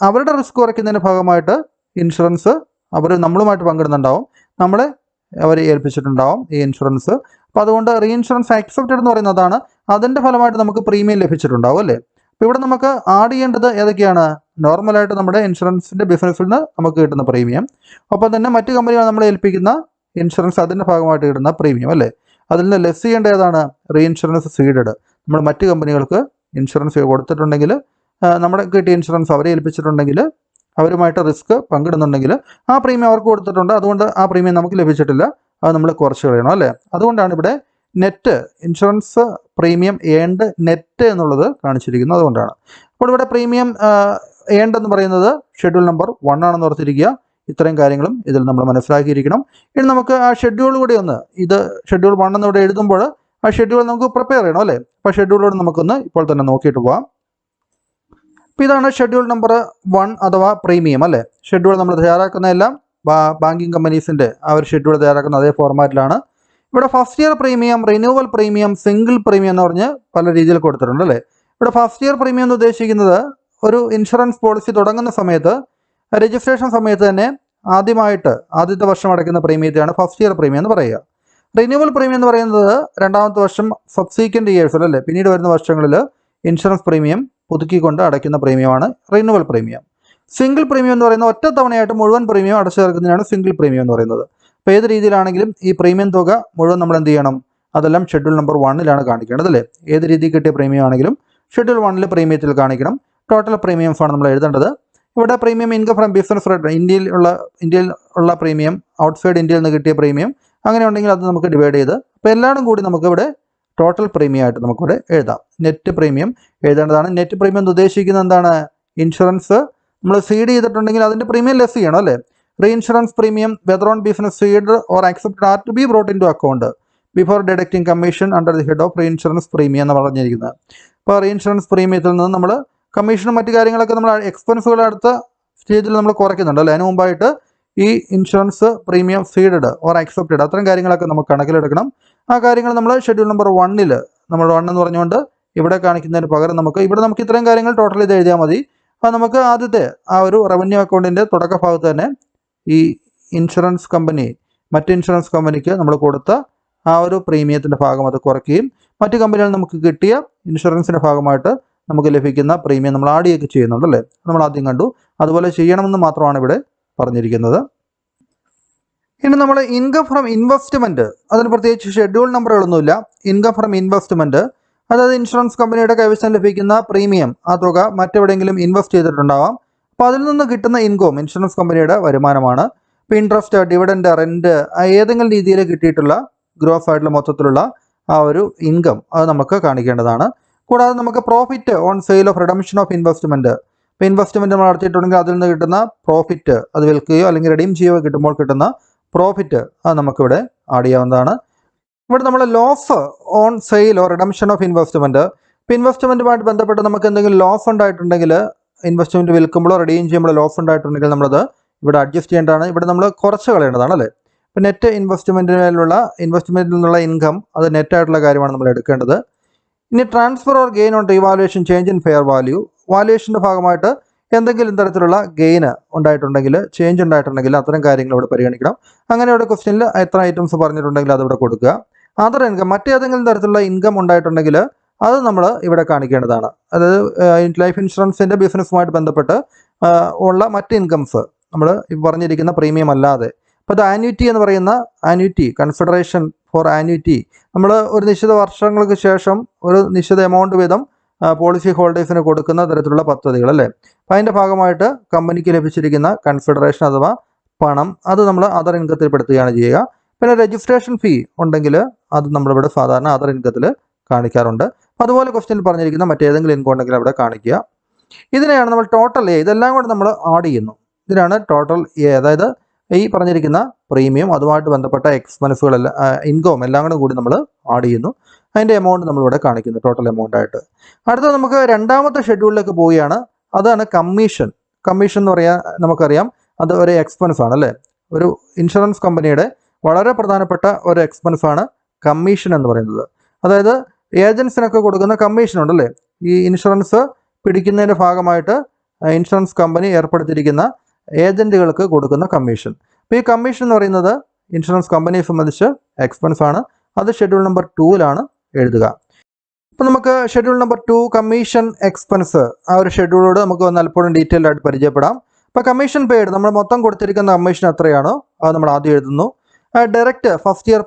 A: അവരുടെ റിസ്ക് കുറയ്ക്കുന്നതിൻ്റെ ഭാഗമായിട്ട് ഇൻഷുറൻസ് അവർ നമ്മളുമായിട്ട് പങ്കിടുന്നുണ്ടാവും, നമ്മളെ അവർ ഏൽപ്പിച്ചിട്ടുണ്ടാവും ഈ ഇൻഷുറൻസ്. അപ്പോൾ അതുകൊണ്ട് റീഇൻഷുറൻസ് അക്സെപ്റ്റഡ് എന്ന് പറയുന്നതാണ്. അതിൻ്റെ ഫലമായിട്ട് നമുക്ക് പ്രീമിയം ലഭിച്ചിട്ടുണ്ടാവും, അല്ലേ? അപ്പോൾ ഇവിടെ നമുക്ക് ആഡ് ചെയ്യേണ്ടത് ഏതൊക്കെയാണ്? നോർമലായിട്ട് നമ്മുടെ ഇൻഷുറൻസിൻ്റെ ബിസിനസ്സിൽ നിന്ന് നമുക്ക് കിട്ടുന്ന പ്രീമിയം, ഒപ്പം തന്നെ മറ്റ് കമ്പനികൾ നമ്മളെ ഏൽപ്പിക്കുന്ന ഇൻഷുറൻസ് അതിൻ്റെ ഭാഗമായിട്ട് കിട്ടുന്ന പ്രീമിയം, അല്ലേ? അതിൽ നിന്ന് ലെസ് ചെയ്യേണ്ട ഏതാണ്? Reinsurance seeded. നമ്മൾ മറ്റ് കമ്പനികൾക്ക് ഇൻഷുറൻസ് കൊടുത്തിട്ടുണ്ടെങ്കിൽ, നമ്മുടെ കിട്ടിയ ഇൻഷുറൻസ് അവരെ ഏൽപ്പിച്ചിട്ടുണ്ടെങ്കിൽ, അവരുമായിട്ട് റിസ്ക് പങ്കിടുന്നുണ്ടെങ്കിൽ ആ പ്രീമിയം അവർക്ക് കൊടുത്തിട്ടുണ്ട്, അതുകൊണ്ട് ആ പ്രീമിയം നമുക്ക് ലഭിച്ചിട്ടില്ല, അത് നമ്മൾ കുറച്ച് കളയണം, അല്ലേ? അതുകൊണ്ടാണ് ഇവിടെ net insurance premium earned net എന്നുള്ളത് കാണിച്ചിരിക്കുന്നത്, അതുകൊണ്ടാണ്. അപ്പോൾ ഇവിടെ പ്രീമിയം ഏൺഡ് എന്ന് പറയുന്നത് ഷെഡ്യൂൾ നമ്പർ 1 ആണെന്ന് ഓർത്തിരിക്കുക. ഇത്രയും കാര്യങ്ങളും ഇതിൽ നമ്മൾ മനസ്സിലാക്കിയിരിക്കണം. ഇനി നമുക്ക് ആ ഷെഡ്യൂൾ കൂടി ഇത് ഷെഡ്യൂൾ 1 എന്ന് ഇവിടെ എഴുതുമ്പോൾ ആ ഷെഡ്യൂൾ നമുക്ക് പ്രിപ്പയർ ചെയ്യണം, അല്ലേ? അപ്പോൾ ഷെഡ്യൂളോട് നമുക്കൊന്ന് ഇപ്പോൾ തന്നെ നോക്കിയിട്ട് പോകാം. അപ്പോൾ ഇതാണ് ഷെഡ്യൂൾ നമ്പർ 1 അഥവാ പ്രീമിയം, അല്ലേ? ഷെഡ്യൂൾ നമ്മൾ തയ്യാറാക്കുന്നതെല്ലാം ബാങ്കിങ് കമ്പനീസിൻ്റെ ആ ഒരു ഷെഡ്യൂൾ തയ്യാറാക്കുന്ന അതേ ഫോർമാറ്റിലാണ്. ഇവിടെ first year premium, renewal premium, single premium എന്ന് പറഞ്ഞ് പല രീതിയിൽ കൊടുത്തിട്ടുണ്ട്, അല്ലേ? ഇവിടെ ഫസ്റ്റ് ഇയർ പ്രീമിയം എന്ന് ഉദ്ദേശിക്കുന്നത് ഒരു ഇൻഷുറൻസ് പോളിസി തുടങ്ങുന്ന സമയത്ത്, രജിസ്ട്രേഷൻ സമയത്ത് തന്നെ ആദ്യത്തെ വർഷം അടയ്ക്കുന്ന പ്രീമിയത്തെയാണ് ഫസ്റ്റ് ഇയർ പ്രീമിയം എന്ന് പറയുക. റിന്യൂവൽ പ്രീമിയം എന്ന് പറയുന്നത് രണ്ടാമത്തെ വർഷം സബ്സീക്വൻറ്റ് ഇയേഴ്സിൽ, അല്ലേ? പിന്നീട് വരുന്ന വർഷങ്ങളിൽ ഇൻഷുറൻസ് പ്രീമിയം പുതുക്കിക്കൊണ്ട് അടയ്ക്കുന്ന പ്രീമിയമാണ് റിന്യൂവൽ പ്രീമിയം. സിംഗിൾ പ്രീമിയം എന്ന് പറയുന്ന ഒറ്റ തവണയായിട്ട് മുഴുവൻ പ്രീമിയം അടച്ചു ചേർക്കുന്നതിനാണ് സിംഗിൾ പ്രീമിയം എന്ന് പറയുന്നത്. അപ്പോൾ ഏത് രീതിയിലാണെങ്കിലും ഈ പ്രീമിയം തുക മുഴുവൻ നമ്മൾ എന്ത് ചെയ്യണം? അതെല്ലാം ഷെഡ്യൂൾ നമ്പർ 1 കാണിക്കേണ്ടത്, അല്ലേ? ഏത് രീതിയിൽ കിട്ടിയ പ്രീമിയം ആണെങ്കിലും ഷെഡ്യൂൾ 1 പ്രീമിയത്തിൽ കാണിക്കണം. ടോട്ടൽ പ്രീമിയംസ് ആണ് നമ്മൾ എഴുതേണ്ടത്. ഇവിടെ premium income from business rate, ഇന്ത്യയിൽ ഉള്ള പ്രീമിയം, ഔട്ട്സൈഡ് ഇന്ത്യയിൽ നിന്ന് കിട്ടിയ പ്രീമിയം, അങ്ങനെ ഉണ്ടെങ്കിൽ അത് നമുക്ക് ഡിവൈഡ് ചെയ്ത്, അപ്പോൾ എല്ലാവരും കൂടി നമുക്കിവിടെ ടോട്ടൽ പ്രീമിയം ആയിട്ട് നമുക്കിവിടെ എഴുതാം. നെറ്റ് പ്രീമിയം എഴുതേണ്ടതാണ്. നെറ്റ് പ്രീമിയം എന്ന് ഉദ്ദേശിക്കുന്നത് എന്താണ്? ഇൻഷുറൻസ് നമ്മൾ സീഡ് ചെയ്തിട്ടുണ്ടെങ്കിൽ അതിൻ്റെ പ്രീമിയം ലെസ് ചെയ്യണം, അല്ലേ? Reinsurance premium whether on business cede or accepted are to be brought into account. Before deducting commission under the head of reinsurance premium എന്ന് പറഞ്ഞിരിക്കുന്നത്. അപ്പോൾ റീഇൻഷുറൻസ് പ്രീമിയത്തിൽ നിന്ന് നമ്മൾ കമ്മീഷനും മറ്റു കാര്യങ്ങളൊക്കെ നമ്മൾ എക്സ്പെൻസുകൾ അടുത്ത സ്റ്റേജിൽ നമ്മൾ കുറയ്ക്കുന്നുണ്ട് അല്ലേ. അതിന് മുമ്പായിട്ട് ഈ insurance premium seeded or accepted അത്തരം കാര്യങ്ങളൊക്കെ നമുക്ക് കണക്കിലെടുക്കണം. ആ കാര്യങ്ങൾ നമ്മൾ ഷെഡ്യൂൾ നമ്പർ 1-ൽ നമ്മൾ 1 എന്ന് പറഞ്ഞുകൊണ്ട് ഇവിടെ കാണിക്കുന്നതിന് പകരം നമുക്ക് ഇത്രയും കാര്യങ്ങൾ ടോട്ടൽ ഇത് എഴുതിയാൽ മതി. അപ്പോൾ നമുക്ക് ആദ്യത്തെ ആ ഒരു റവന്യൂ അക്കൗണ്ടിൻ്റെ തുടക്ക ഭാഗത്ത് തന്നെ ഈ ഇൻഷുറൻസ് കമ്പനി മറ്റ് ഇൻഷുറൻസ് കമ്പനിക്ക് നമ്മൾ കൊടുത്ത ആ ഒരു പ്രീമിയത്തിൻ്റെ ഭാഗം അത് കുറയ്ക്കുകയും മറ്റ് കമ്പനികൾ നമുക്ക് കിട്ടിയ ഇൻഷുറൻസിൻ്റെ ഭാഗമായിട്ട് നമുക്ക് ലഭിക്കുന്ന പ്രീമിയം നമ്മൾ ആഡ് ചെയ്യുകയൊക്കെ ചെയ്യുന്നുണ്ടല്ലേ. നമ്മൾ ആദ്യം കണ്ടു. അതുപോലെ ചെയ്യണമെന്ന് മാത്രമാണ് ഇവിടെ പറഞ്ഞിരിക്കുന്നത്. ഇനി നമ്മൾ ഇൻകം ഫ്രം ഇൻവെസ്റ്റ്മെൻറ്റ്, അതിന് പ്രത്യേകിച്ച് ഷെഡ്യൂൾ നമ്പറുകളൊന്നുമില്ല. ഇൻകം ഫ്രം ഇൻവെസ്റ്റ്മെൻറ്റ്, അതായത് ഇൻഷുറൻസ് കമ്പനിയുടെ കൈവശം ലഭിക്കുന്ന പ്രീമിയം ആ തുക മറ്റെവിടെയെങ്കിലും ഇൻവെസ്റ്റ് ചെയ്തിട്ടുണ്ടാവാം. അപ്പോൾ അതിൽ നിന്ന് കിട്ടുന്ന ഇൻകം ഇൻഷുറൻസ് കമ്പനിയുടെ വരുമാനമാണ്. ഇപ്പോൾ ഇൻട്രസ്റ്റ്, ഡിവിഡൻഡ്, റെൻറ്റ് ഏതെങ്കിലും രീതിയിൽ കിട്ടിയിട്ടുള്ള ഗ്രോസ് ആയിട്ടുള്ള മൊത്തത്തിലുള്ള ആ ഒരു ഇൻകം അത് നമുക്ക് കാണിക്കേണ്ടതാണ്. കൂടാതെ നമുക്ക് profit on sale of redemption of investment, ഇപ്പോൾ ഇൻവെസ്റ്റ്മെൻറ്റ് നമ്മൾ നടത്തിയിട്ടുണ്ടെങ്കിൽ അതിൽ നിന്ന് കിട്ടുന്ന പ്രോഫിറ്റ് അത് വിൽക്കുകയോ അല്ലെങ്കിൽ റിഡീം ചെയ്യുകയോ കിട്ടുമ്പോൾ കിട്ടുന്ന പ്രോഫിറ്റ് അത് നമുക്കിവിടെ ആഡ് ചെയ്യാവുന്നതാണ്. ഇവിടെ നമ്മൾ loss on sale or redemption of investment, ഇപ്പോൾ ഇൻവെസ്റ്റ്മെൻറ്റുമായിട്ട് ബന്ധപ്പെട്ട് നമുക്ക് എന്തെങ്കിലും ലോസ് ഉണ്ടായിട്ടുണ്ടെങ്കിൽ ഇൻവെസ്റ്റ്മെൻറ്റ് വിൽക്കുമ്പോഴോ റിഡീം ചെയ്യുമ്പോഴോ ലോസ് ഉണ്ടായിട്ടുണ്ടെങ്കിൽ നമ്മളത് ഇവിടെ അഡ്ജസ്റ്റ് ചെയ്യേണ്ടതാണ്. ഇവിടെ നമ്മൾ കുറച്ച് കളയേണ്ടതാണ് അല്ലേ. ഇപ്പോൾ നെറ്റ് ഇൻവെസ്റ്റ്മെൻറ്റിൽ നിന്നുള്ള ഇൻകം അത് നെറ്റായിട്ടുള്ള കാര്യമാണ് നമ്മൾ എടുക്കേണ്ടത്. ഇനി transfer or gain on revaluation change in fair value, വാല്യുവേഷൻ്റെ ഭാഗമായിട്ട് എന്തെങ്കിലും തരത്തിലുള്ള ഗെയിന് ഉണ്ടായിട്ടുണ്ടെങ്കിൽ ചേഞ്ച് ഉണ്ടായിട്ടുണ്ടെങ്കിൽ അത്തരം കാര്യങ്ങൾ ഇവിടെ പരിഗണിക്കണം. അങ്ങനെയുള്ള ക്വസ്റ്റ്യനിൽ എത്ര ഐറ്റംസ് പറഞ്ഞിട്ടുണ്ടെങ്കിൽ അതിവിടെ കൊടുക്കുക. അതർ ഇൻകം, മറ്റേതെങ്കിലും തരത്തിലുള്ള ഇൻകം ഉണ്ടായിട്ടുണ്ടെങ്കിൽ അത് നമ്മൾ ഇവിടെ കാണിക്കേണ്ടതാണ്. അതായത് ലൈഫ് ഇൻഷുറൻസിൻ്റെ ബിസിനസ്സുമായിട്ട് ബന്ധപ്പെട്ട് ഉള്ള മറ്റ് ഇൻകംസ് നമ്മൾ പറഞ്ഞിരിക്കുന്ന പ്രീമിയം അല്ലാതെ. അപ്പോൾ അത് ആന്വിറ്റി എന്ന് പറയുന്ന കൺസിഡറേഷൻ ഫോർ ആന്വിറ്റി, നമ്മൾ ഒരു നിശ്ചിത വർഷങ്ങൾക്ക് ശേഷം ഒരു നിശ്ചിത എമൗണ്ട് വീതം പോളിസി ഹോൾഡേഴ്സിന് കൊടുക്കുന്ന തരത്തിലുള്ള പദ്ധതികൾ അല്ലേ. അപ്പോൾ അതിൻ്റെ ഭാഗമായിട്ട് കമ്പനിക്ക് ലഭിച്ചിരിക്കുന്ന കൺസിഡറേഷൻ അഥവാ പണം അത് നമ്മൾ അതർ ഇൻകത്തിൽ പെടുത്തുകയാണ് ചെയ്യുക. പിന്നെ രജിസ്ട്രേഷൻ ഫീ ഉണ്ടെങ്കിൽ അത് നമ്മളിവിടെ സാധാരണ അതർ ഇൻകത്തിൽ കാണിക്കാറുണ്ട്. അതുപോലെ ക്വസ്റ്റ്യനിൽ പറഞ്ഞിരിക്കുന്ന മറ്റേതെങ്കിലും ഇൻകം ഉണ്ടെങ്കിൽ അവിടെ കാണിക്കുക. ഇതിനെയാണ് നമ്മൾ ടോട്ടൽ എ, ഇതെല്ലാം കൂടെ നമ്മൾ ആഡ് ചെയ്യുന്നു. ഇതിനാണ് ടോട്ടൽ എ, അതായത് ഈ പറഞ്ഞിരിക്കുന്ന പ്രീമിയം അതുമായിട്ട് ബന്ധപ്പെട്ട എക്സ്പെൻസുകളെല്ലാം ഇൻകം എല്ലാം കൂടി നമ്മൾ ആഡ് ചെയ്യുന്നു. അതിൻ്റെ എമൗണ്ട് നമ്മളിവിടെ കാണിക്കുന്നു ടോട്ടൽ എമൗണ്ട് ആയിട്ട്. അടുത്തത് നമുക്ക് രണ്ടാമത്തെ ഷെഡ്യൂളിലേക്ക് പോവുകയാണ്. അതാണ് കമ്മീഷൻ. കമ്മീഷൻ എന്ന് പറയാൻ നമുക്കറിയാം അത് ഒരു എക്സ്പെൻസ് ആണ് അല്ലേ. ഒരു ഇൻഷുറൻസ് കമ്പനിയുടെ വളരെ പ്രധാനപ്പെട്ട ഒരു എക്സ്പെൻസാണ് കമ്മീഷൻ എന്ന് പറയുന്നത്. അതായത് ഏജൻസിനൊക്കെ കൊടുക്കുന്ന കമ്മീഷൻ ഉണ്ടല്ലേ, ഈ ഇൻഷുറൻസ് പിടിക്കുന്നതിൻ്റെ ഭാഗമായിട്ട് ഇൻഷുറൻസ് കമ്പനി ഏർപ്പെടുത്തിയിരിക്കുന്ന ഏജൻറ്റുകൾക്ക് കൊടുക്കുന്ന കമ്മീഷൻ. അപ്പോൾ ഈ കമ്മീഷൻ എന്ന് പറയുന്നത് ഇൻഷുറൻസ് കമ്പനിയെ സംബന്ധിച്ച് എക്സ്പെൻസ് ആണ്. അത് ഷെഡ്യൂൾ നമ്പർ 2-ലാണ് എഴുതുക. അപ്പോൾ നമുക്ക് ഷെഡ്യൂൾ നമ്പർ 2 കമ്മീഷൻ എക്സ്പെൻസ് ആ ഒരു ഷെഡ്യൂളോട് നമുക്ക് അല്പം ഡീറ്റെയിൽഡ് ആയിട്ട് പരിചയപ്പെടാം. അപ്പോൾ കമ്മീഷൻ പെയ്ഡ് നമ്മൾ മൊത്തം കൊടുത്തിരിക്കുന്ന കമ്മീഷൻ എത്രയാണോ അത് നമ്മൾ ആദ്യം എഴുതുന്നു. ഡയറക്റ്റ് ഫസ്റ്റ് ഇയർ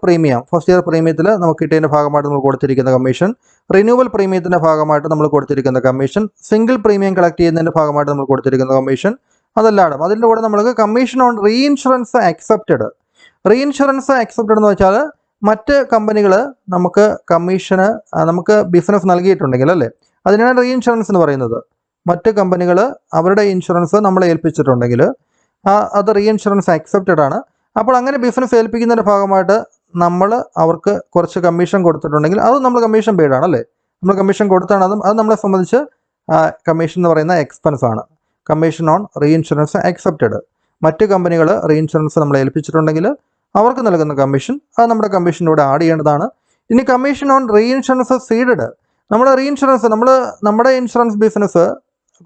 A: പ്രീമിയത്തിൽ നമുക്ക് കിട്ടിയതിൻ്റെ ഭാഗമായിട്ട് നമ്മൾ കൊടുത്തിരിക്കുന്ന കമ്മീഷൻ, റിന്യൂവൽ പ്രീമിയത്തിൻ്റെ ഭാഗമായിട്ട് നമ്മൾ കൊടുത്തിരിക്കുന്ന കമ്മീഷൻ, സിംഗിൾ പ്രീമിയം കളക്ട് ചെയ്യുന്നതിൻ്റെ ഭാഗമായിട്ട് നമ്മൾ കൊടുത്തിരിക്കുന്ന കമ്മീഷൻ, അതെല്ലാം. അതിൻ്റെ കൂടെ നമ്മൾക്ക് കമ്മീഷൻ ഓൺ റീഇൻഷുറൻസ് അക്സെപ്റ്റഡ് എന്ന് വെച്ചാൽ മറ്റ് കമ്പനികൾ നമുക്ക് കമ്മീഷന് നമുക്ക് ബിസിനസ് നൽകിയിട്ടുണ്ടെങ്കിൽ അല്ലേ, അതിനാണ് റീഇൻഷുറൻസ് എന്ന് പറയുന്നത്. മറ്റ് കമ്പനികൾ അവരുടെ ഇൻഷുറൻസ് നമ്മളെ ഏൽപ്പിച്ചിട്ടുണ്ടെങ്കിൽ അത് റീഇൻഷുറൻസ് അക്സെപ്റ്റഡ് ആണ്. അപ്പോൾ അങ്ങനെ ബിസിനസ് ഏൽപ്പിക്കുന്നതിൻ്റെ ഭാഗമായിട്ട് നമ്മൾ അവർക്ക് കുറച്ച് കമ്മീഷൻ കൊടുത്തിട്ടുണ്ടെങ്കിൽ അത് നമ്മൾ കമ്മീഷൻ പെയ്ഡ് ആണല്ലേ, നമ്മൾ കമ്മീഷൻ കൊടുത്താണ്. അത് നമ്മളെ സംബന്ധിച്ച് കമ്മീഷൻ എന്ന് പറയുന്ന എക്സ്പെൻസ് ആണ്. കമ്മീഷൻ ഓൺ റീഇൻഷുറൻസ് അക്സെപ്റ്റഡ്, മറ്റ് കമ്പനികൾ റീഇൻഷുറൻസ് നമ്മളെ ഏൽപ്പിച്ചിട്ടുണ്ടെങ്കിൽ അവർക്ക് നൽകുന്ന കമ്മീഷൻ അത് നമ്മുടെ കമ്മീഷൻ്റെ കൂടെ ആഡ് ചെയ്യേണ്ടതാണ്. ഇനി കമ്മീഷൻ ഓൺ റീഇൻഷുറൻസ് സീഡഡ്, നമ്മുടെ ഇൻഷുറൻസ് ബിസിനസ്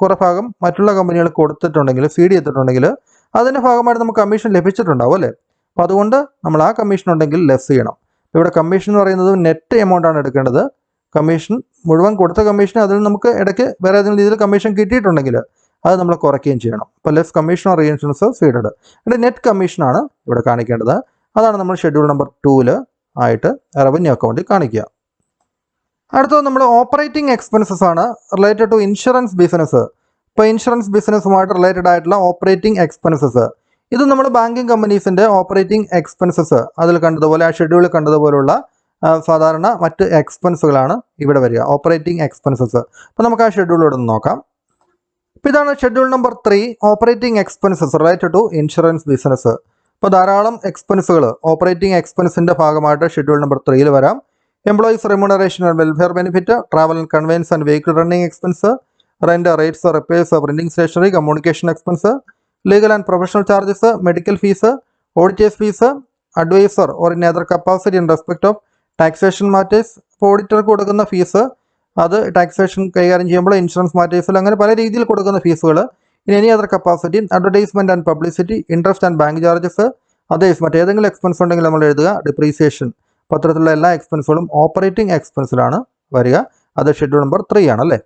A: കുറേ ഭാഗം മറ്റുള്ള കമ്പനികൾക്ക് കൊടുത്തിട്ടുണ്ടെങ്കിൽ സീഡ് ചെയ്തിട്ടുണ്ടെങ്കിൽ അതിൻ്റെ ഭാഗമായിട്ട് നമുക്ക് കമ്മീഷൻ ലഭിച്ചിട്ടുണ്ടാവും അല്ലേ. അപ്പോൾ അതുകൊണ്ട് നമ്മൾ ആ കമ്മീഷൻ ഉണ്ടെങ്കിൽ ലെസ് ചെയ്യണം. ഇവിടെ കമ്മീഷൻ എന്ന് പറയുന്നത് നെറ്റ് എമൗണ്ട് ആണ് എടുക്കേണ്ടത്. കമ്മീഷൻ മുഴുവൻ കൊടുത്ത കമ്മീഷൻ അതിൽ നമുക്ക് ഇടയ്ക്ക് വേറെ ഏതെങ്കിലും രീതിയിൽ കമ്മീഷൻ കിട്ടിയിട്ടുണ്ടെങ്കിൽ അത് നമ്മൾ കുറയ്ക്കുകയും ചെയ്യണം. അപ്പോൾ less commission or reinsurance seeded, ഇവിടെ നെറ്റ് കമ്മീഷനാണ് ഇവിടെ കാണിക്കേണ്ടത്. അതാണ് നമ്മൾ ഷെഡ്യൂൾ നമ്പർ 2-ൽ ആയിട്ട് റവന്യൂ അക്കൗണ്ടിൽ കാണിക്കുക. അടുത്തത് നമ്മൾ ഓപ്പറേറ്റിംഗ് എക്സ്പെൻസസ് ആണ് റിലേറ്റഡ് ടു ഇൻഷുറൻസ് ബിസിനസ്. ഇപ്പോൾ ഇൻഷുറൻസ് ബിസിനസ്സുമായിട്ട് റിലേറ്റഡ് ആയിട്ടുള്ള ഓപ്പറേറ്റിംഗ് എക്സ്പെൻസസ്, ഇത് നമ്മൾ ബാങ്കിങ് കമ്പനീസിൻ്റെ ഓപ്പറേറ്റിംഗ് എക്സ്പെൻസസ് അതിൽ കണ്ടതുപോലെ ആ ഷെഡ്യൂളിൽ കണ്ടതുപോലുള്ള സാധാരണ മറ്റ് എക്സ്പെൻസുകളാണ് ഇവിടെ വരിക, ഓപ്പറേറ്റിംഗ് എക്സ്പെൻസസ്. അപ്പോൾ നമുക്ക് ആ ഷെഡ്യൂളിലൂടെ ഒന്ന് നോക്കാം. അപ്പോൾ ഇതാണ് schedule number 3 operating expenses related to insurance business. അപ്പോൾ ധാരാളം എക്സ്പെൻസുകൾ ഓപ്പറേറ്റിംഗ് എക്സ്പെൻസിൻ്റെ ഭാഗമായിട്ട് ഷെഡ്യൂൾ നമ്പർ 3 വരാം. Employees remuneration and welfare benefit, travel and conveyance and vehicle running expense, rent, rates, repairs, printing stationery, communication expense, legal and professional charges, medical fees, auditors fees, advisor or in other capacity in respect of taxation matters. ഇപ്പോൾ ഓഡിറ്റർക്ക് കൊടുക്കുന്ന fees അത് taxation കൈകാര്യം ചെയ്യുമ്പോൾ insurance മാറ്റേഴ്സിൽ അങ്ങനെ പല രീതിയിൽ കൊടുക്കുന്ന ഫീസുകൾ. In any other capacity, advertisement and publicity, interest and bank charges, others മറ്റേതെങ്കിലും എക്സ്പെൻസ് ഉണ്ടെങ്കിൽ നമ്മൾ എഴുതുക. ഡിപ്രീസിയേഷൻ, പത്രത്തിലുള്ള എല്ലാ എക്സ്പെൻസുകളും ഓപ്പറേറ്റിംഗ് എക്സ്പെൻസിലാണ് വരിക. അത് ഷെഡ്യൂൾ നമ്പർ 3 ആണല്ലേ.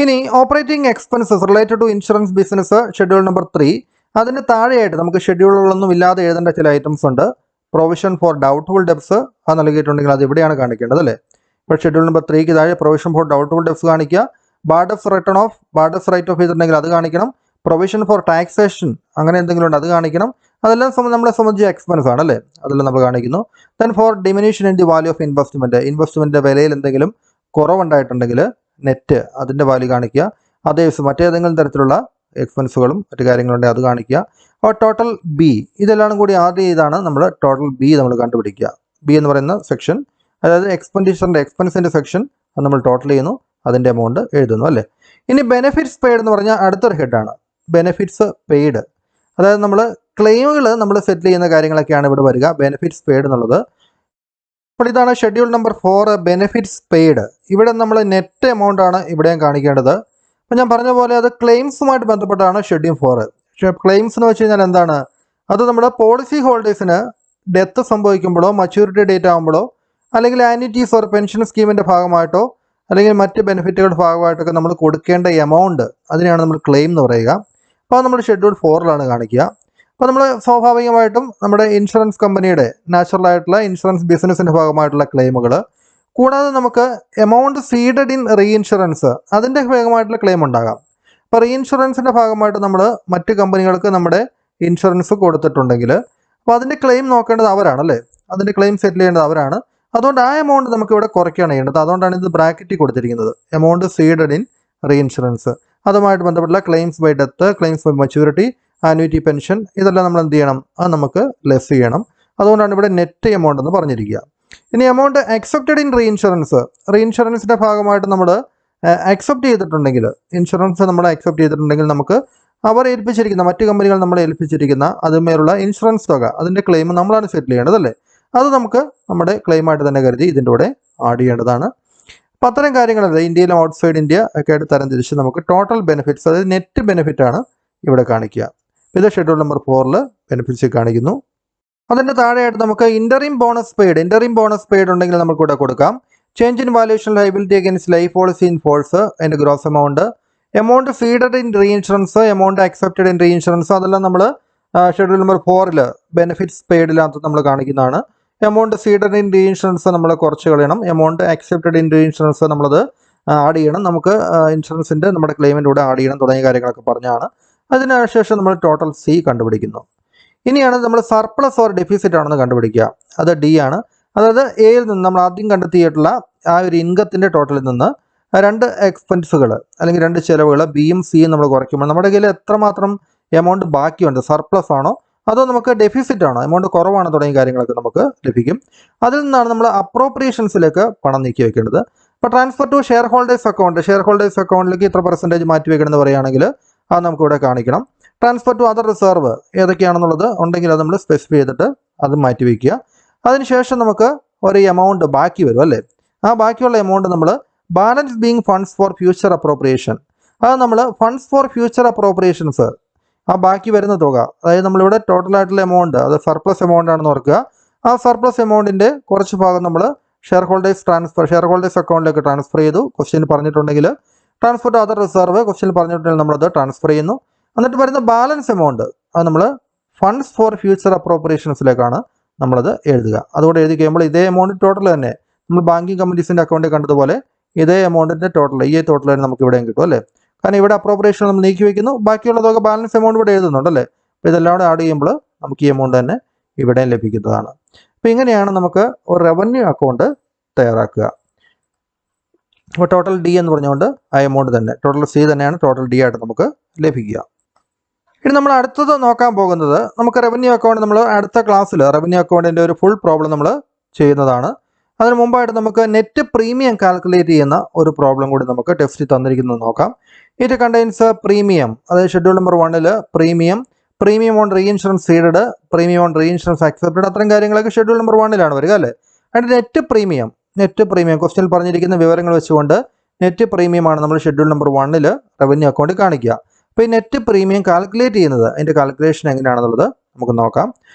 A: ഇനി operating expenses related to insurance business schedule number 3. അതിന് താഴെയായിട്ട് നമുക്ക് ഷെഡ്യൂളുകളൊന്നും ഇല്ലാതെ എഴുതേണ്ട ചില ഐറ്റംസ് ഉണ്ട്. പ്രൊവിഷൻ ഫോർ ഡൗട്ട്ഫുൾ ഡെബ്സ് അത് നൽകിയിട്ടുണ്ടെങ്കിൽ അത് ഇവിടെയാണ് കാണിക്കേണ്ടത് അല്ലേ. ഇപ്പോൾ ഷെഡ്യൂൾ നമ്പർ 3ക്ക് താഴെ പ്രൊവിഷൻ ഫോർ ഡൗട്ട്ഫുൾ ഡെബ്സ് കാണിക്കുക. ബാഡസ് റിട്ടേൺ ഓഫ്, ബാഡസ് റൈറ്റ് ഓഫ് ചെയ്തിട്ടുണ്ടെങ്കിൽ അത് കാണിക്കണം. പ്രൊവിഷൻ ഫോർ ടാക്സേഷൻ അങ്ങനെ എന്തെങ്കിലും ഉണ്ട് അത് കാണിക്കണം. അതെല്ലാം നമ്മളെ സംബന്ധിച്ച എക്സ്പെൻസ് ആണ് അല്ലേ, അതെല്ലാം നമ്മൾ കാണിക്കുന്നു. Then for diminution in the value of ഇൻവെസ്റ്റ്മെൻറ്റിൻ്റെ വിലയിൽ എന്തെങ്കിലും കുറവുണ്ടായിട്ടുണ്ടെങ്കിൽ നെറ്റ് അതിൻ്റെ വാല്യൂ കാണിക്കുക. അതേഴ്സ് മറ്റേതെങ്കിലും തരത്തിലുള്ള എക്സ്പെൻസുകളും മറ്റു കാര്യങ്ങളുണ്ടെങ്കിൽ അത് കാണിക്കുക. അപ്പോൾ ടോട്ടൽ ബി ഇതെല്ലാം കൂടി ആദ്യം ചെയ്താണ് നമ്മൾ ടോട്ടൽ ബി നമ്മൾ കണ്ടുപിടിക്കുക. ബി എന്ന് പറയുന്ന സെക്ഷൻ, അതായത് എക്സ്പെൻസിൻ്റെ സെക്ഷൻ അത് നമ്മൾ ടോട്ടൽ ചെയ്യുന്നു, അതിൻ്റെ എമൗണ്ട് എഴുതുന്നു അല്ലേ. ഇനി ബെനിഫിറ്റ്സ് പെയ്ഡ് എന്ന് പറഞ്ഞാൽ അടുത്തൊരു ഹെഡാണ് ബെനിഫിറ്റ്സ് പെയ്ഡ്. അതായത് നമ്മൾ ക്ലെയിമുകൾ നമ്മൾ സെറ്റിൽ ചെയ്യുന്ന കാര്യങ്ങളൊക്കെയാണ് ഇവിടെ വരിക, ബെനിഫിറ്റ്സ് പെയ്ഡ് എന്നുള്ളത്. അപ്പോൾ ഇതാണ് ഷെഡ്യൂൾ നമ്പർ 4 ബെനിഫിറ്റ്സ് പെയ്ഡ്. ഇവിടെ നമ്മൾ നെറ്റ് എമൗണ്ട് ആണ് ഇവിടെയും കാണിക്കേണ്ടത്. അപ്പോൾ ഞാൻ പറഞ്ഞ പോലെ അത് ക്ലെയിംസുമായിട്ട് ബന്ധപ്പെട്ടാണ് ഷെഡ്യൂൾ 4. ക്ലെയിംസ് എന്ന് വെച്ച് കഴിഞ്ഞാൽ എന്താണ്, അത് നമ്മുടെ പോളിസി ഹോൾഡേഴ്സിന് ഡെത്ത് സംഭവിക്കുമ്പോഴോ മച്യൂരിറ്റി ഡേറ്റ് ആകുമ്പോഴോ അല്ലെങ്കിൽ ആന്വിറ്റീസ് ഓർ പെൻഷൻ സ്കീമിൻ്റെ ഭാഗമായിട്ടോ അല്ലെങ്കിൽ മറ്റ് ബെനിഫിറ്റുകളുടെ ഭാഗമായിട്ടൊക്കെ നമ്മൾ കൊടുക്കേണ്ട എമൗണ്ട് അതിനെയാണ് നമ്മൾ ക്ലെയിം എന്ന് പറയുക. അപ്പോൾ നമ്മൾ ഷെഡ്യൂൾ 4 കാണിക്കുക. അപ്പോൾ നമ്മൾ സ്വാഭാവികമായിട്ടും നമ്മുടെ ഇൻഷുറൻസ് കമ്പനിയുടെ നാച്ചുറലായിട്ടുള്ള ഇൻഷുറൻസ് ബിസിനസ്സിൻ്റെ ഭാഗമായിട്ടുള്ള ക്ലെയിമുകൾ, കൂടാതെ നമുക്ക് എമൗണ്ട് സീഡഡ് ഇൻ റീഇൻഷുറൻസ് അതിൻ്റെ ഭാഗമായിട്ടുള്ള ക്ലെയിം ഉണ്ടാകാം. അപ്പോൾ റീഇൻഷുറൻസിൻ്റെ ഭാഗമായിട്ട് നമ്മൾ മറ്റ് കമ്പനികൾക്ക് നമ്മുടെ ഇൻഷുറൻസ് കൊടുത്തിട്ടുണ്ടെങ്കിൽ അപ്പോൾ അതിൻ്റെ ക്ലെയിം നോക്കേണ്ടത് അവരാണല്ലേ, അതിൻ്റെ ക്ലെയിം സെറ്റിൽ ചെയ്യേണ്ടത് അവരാണ്. അതുകൊണ്ട് ആ എമൗണ്ട് നമുക്ക് ഇവിടെ കുറയ്ക്കുകയാണ് ചെയ്യേണ്ടത്. അതുകൊണ്ടാണ് ഇത് ബ്രാക്കറ്റിൽ കൊടുത്തിരിക്കുന്നത്, എമൗണ്ട് സീഡഡ് ഇൻ റീഇൻഷുറൻസ്. അതുമായിട്ട് ബന്ധപ്പെട്ടുള്ള claims by death, claims by maturity, annuity pension ഇതെല്ലാം നമ്മൾ എന്ത് ചെയ്യണം, അത് നമുക്ക് ലെസ് ചെയ്യണം. അതുകൊണ്ടാണ് ഇവിടെ നെറ്റ് എമൗണ്ട് എന്ന് പറഞ്ഞിരിക്കുക. ഇനി എമൗണ്ട് അക്സെപ്റ്റഡ് ഇൻ റീഇൻഷുറൻസിൻ്റെ ഭാഗമായിട്ട് നമ്മൾ അക്സെപ്റ്റ് ചെയ്തിട്ടുണ്ടെങ്കിൽ, ഇൻഷുറൻസ് നമ്മൾ അക്സെപ്റ്റ് ചെയ്തിട്ടുണ്ടെങ്കിൽ നമുക്ക് അവർ ഏൽപ്പിച്ചിരിക്കുന്ന മറ്റ് കമ്പനികൾ നമ്മളെ ഏൽപ്പിച്ചിരിക്കുന്ന അതുമേലുള്ള ഇൻഷുറൻസ് തുക അതിൻ്റെ ക്ലെയിം നമ്മളാണ് സെറ്റിൽ ചെയ്യേണ്ടതല്ലേ. അത് നമുക്ക് നമ്മുടെ ക്ലെയിമായിട്ട് തന്നെ കരുതി ഇതിൻ്റെ കൂടെ ആഡ് ചെയ്യേണ്ടതാണ്. അപ്പോൾ അത്തരം കാര്യങ്ങളല്ല ഇന്ത്യയിലും ഔട്ട്സൈഡ് ഇന്ത്യ ഒക്കെ ആയിട്ട് തരം തിരിച്ച് നമുക്ക് ടോട്ടൽ ബെനിഫിറ്റ്സ്, അതായത് നെറ്റ് ബെനിഫിറ്റാണ് ഇവിടെ കാണിക്കുക. ഇത് ഷെഡ്യൂൾ നമ്പർ 4 ബെനിഫിറ്റ്സ് കാണിക്കുന്നു. അതിൻ്റെ താഴെയായിട്ട് നമുക്ക് ഇൻ്ററിം ബോണസ് പെയ്ഡ് ഉണ്ടെങ്കിൽ നമുക്ക് ഇവിടെ കൊടുക്കാം. Change in valuation liability against life policy in force അതിൻ്റെ gross amount ceded in reinsurance, amount accepted in reinsurance അതെല്ലാം നമ്മൾ ഷെഡ്യൂൾ നമ്പർ 4 ബെനിഫിറ്റ്സ് പെയ്ഡിനകത്ത് നമ്മൾ കാണിക്കുന്നതാണ്. എമൗണ്ട് സീഡഡ് ഇൻ റീഇൻഷുറൻസ് നമ്മൾ കുറച്ച് കളയണം. എമൗണ്ട് അക്സെപ്റ്റഡ് ഇൻ റീഇൻഷുറൻസ് നമ്മളത് ആഡ് ചെയ്യണം. നമുക്ക് ഇൻഷുറൻസിൻ്റെ നമ്മുടെ ക്ലെയിമിൻ്റെ കൂടെ ആഡ് ചെയ്യണം തുടങ്ങിയ കാര്യങ്ങളൊക്കെ പറഞ്ഞാണ്. അതിനുശേഷം നമ്മൾ ടോട്ടൽ സി കണ്ടുപിടിക്കുന്നു. ഇനിയാണ് നമ്മൾ സർപ്ലസ് ഓർ ഡെഫിസിറ്റ് ആണെന്ന് കണ്ടുപിടിക്കുക. അത് ഡി ആണ്. അതായത് എയിൽ നിന്ന് നമ്മൾ ആദ്യം കണ്ടെത്തിയിട്ടുള്ള ആ ഒരു ഇൻകത്തിൻ്റെ ടോട്ടലിൽ നിന്ന് 2 എക്സ്പെൻസുകൾ അല്ലെങ്കിൽ 2 ചിലവുകൾ ബിയും സിയും നമ്മൾ കുറയ്ക്കുമ്പോൾ നമ്മുടെ കയ്യിൽ എത്രമാത്രം എമൗണ്ട് ബാക്കിയുണ്ട്, സർപ്ലസ് ആണോ അതോ നമുക്ക് ഡെഫിസിറ്റ് ആണോ, എമൗണ്ട് കുറവാണോ തുടങ്ങിയ കാര്യങ്ങളൊക്കെ നമുക്ക് ലഭിക്കും. അതിൽ നിന്നാണ് നമ്മൾ അപ്രോപ്രിയേഷൻസിലേക്ക് പണം നീക്കി വെക്കേണ്ടത്. അപ്പോൾ ട്രാൻസ്ഫർ ടു ഷെയർ ഹോൾഡേഴ്സ് അക്കൗണ്ടിലേക്ക് ഇത്ര പെർസെൻറ്റേജ് മാറ്റി വെക്കണമെന്ന് പറയുകയാണെങ്കിൽ അത് നമുക്കിവിടെ കാണിക്കണം. ട്രാൻസ്ഫർ ടു അതർ റിസർവ് ഏതൊക്കെയാണെന്നുള്ളത് ഉണ്ടെങ്കിൽ അത് നമ്മൾ സ്പെസിഫൈ ചെയ്തിട്ട് അത് മാറ്റി വയ്ക്കുക. അതിനുശേഷം നമുക്ക് ഒരു എമൗണ്ട് ബാക്കി വരും അല്ലേ. ആ ബാക്കിയുള്ള എമൗണ്ട് നമ്മൾ balance being funds for future appropriation, അത് നമ്മൾ ഫണ്ട്സ് ഫോർ ഫ്യൂച്ചർ അപ്രോപ്രിയേഷൻസ് ആ ബാക്കി വരുന്ന തുക, അതായത് നമ്മളിവിടെ ടോട്ടലായിട്ടുള്ള എമൗണ്ട് അത് സർപ്ലസ് എമൗണ്ട് ആണെന്ന് ഓർക്കുക. ആ സർപ്ലസ് എമൗണ്ടിൻ്റെ കുറച്ച് ഭാഗം നമ്മൾ ഷെയർ ഹോൾഡേഴ്സ് അക്കൗണ്ടിലേക്ക് ട്രാൻസ്ഫർ ചെയ്തു. ക്വസ്റ്റ്യൻ പറഞ്ഞിട്ടുണ്ടെങ്കിൽ transfer to other reserve, question പറഞ്ഞിട്ടുണ്ടെങ്കിൽ നമ്മളത് ട്രാൻസ്ഫർ ചെയ്യുന്നു. എന്നിട്ട് വരുന്ന ബാലൻസ് എമൗണ്ട് അത് നമ്മൾ ഫണ്ട്സ് ഫോർ ഫ്യൂച്ചർ അപ്രോപ്രിയേഷൻസിലേക്കാണ് നമ്മളത് എഴുതുക. അതുകൂടെ എഴുതി കഴിയുമ്പോൾ ഇതേ എമൗണ്ട് ടോട്ടൽ തന്നെ നമ്മൾ ബാങ്കിങ് കമ്പനീസിൻ്റെ അക്കൗണ്ടിൽ കണ്ടതുപോലെ ഇതേ എമൗണ്ടിൻ്റെ ടോട്ടൽ തന്നെ നമുക്ക് ഇവിടെയും കിട്ടും അല്ലേ. കാരണം ഇവിടെ അപ്രോപ്രിയേഷൻ നമ്മൾ നീക്കി വയ്ക്കുന്നു, ബാക്കിയുള്ള തുക ബാലൻസ് എമൗണ്ട് ഇവിടെ എഴുതുന്നുണ്ടല്ലേ. അപ്പോൾ ഇതെല്ലാം കൂടെ ആഡ് ചെയ്യുമ്പോൾ നമുക്ക് ഈ എമൗണ്ട് തന്നെ ഇവിടെയും ലഭിക്കുന്നതാണ്. അപ്പോൾ ഇങ്ങനെയാണ് നമുക്ക് ഒരു റവന്യൂ അക്കൗണ്ട് തയ്യാറാക്കുക. അപ്പോൾ ടോട്ടൽ ഡി എന്ന് പറഞ്ഞുകൊണ്ട് ആ എമൗണ്ട് തന്നെ ടോട്ടൽ സി തന്നെയാണ് ടോട്ടൽ ഡി ആയിട്ട് നമുക്ക് ലഭിക്കുക. ഇനി നമ്മൾ അടുത്തത് നോക്കാൻ പോകുന്നത് നമുക്ക് റവന്യൂ അക്കൗണ്ട് നമ്മൾ അടുത്ത ക്ലാസ്സിൽ റവന്യൂ അക്കൗണ്ടിൻ്റെ ഒരു ഫുൾ പ്രോബ്ലം നമ്മൾ ചെയ്യുന്നതാണ്. അതിന് മുമ്പായിട്ട് നമുക്ക് നെറ്റ് പ്രീമിയം കാൽക്കുലേറ്റ് ചെയ്യുന്ന ഒരു പ്രോബ്ലം കൂടി നമുക്ക് ടെസ്റ്റിൽ തന്നിരിക്കുന്നത് നോക്കാം. ഇറ്റ് കണ്ടെയ്ൻസ് പ്രീമിയം, അതായത് schedule number 1 premium on re insurance seeded, premium on re insurance accepted, അത്തരം കാര്യങ്ങളൊക്കെ ഷെഡ്യൂൾ നമ്പർ 1 വരിക അല്ലേ. അതിൻ്റെ നെറ്റ് പ്രീമിയം ക്വസ്റ്റ്യനിൽ പറഞ്ഞിരിക്കുന്ന വിവരങ്ങൾ വെച്ചുകൊണ്ട് നെറ്റ് പ്രീമിയമാണ് നമ്മൾ ഷെഡ്യൂൾ നമ്പർ 1 റവന്യൂ അക്കൗണ്ടിൽ കാണിക്കുക. അപ്പോൾ ഈ നെറ്റ് പ്രീമിയം കാൽക്കുലേറ്റ് ചെയ്യുന്നത് അതിൻ്റെ കാൽക്കുലേഷൻ എങ്ങനെയാണെന്നുള്ളത് നമുക്ക് നോക്കാം.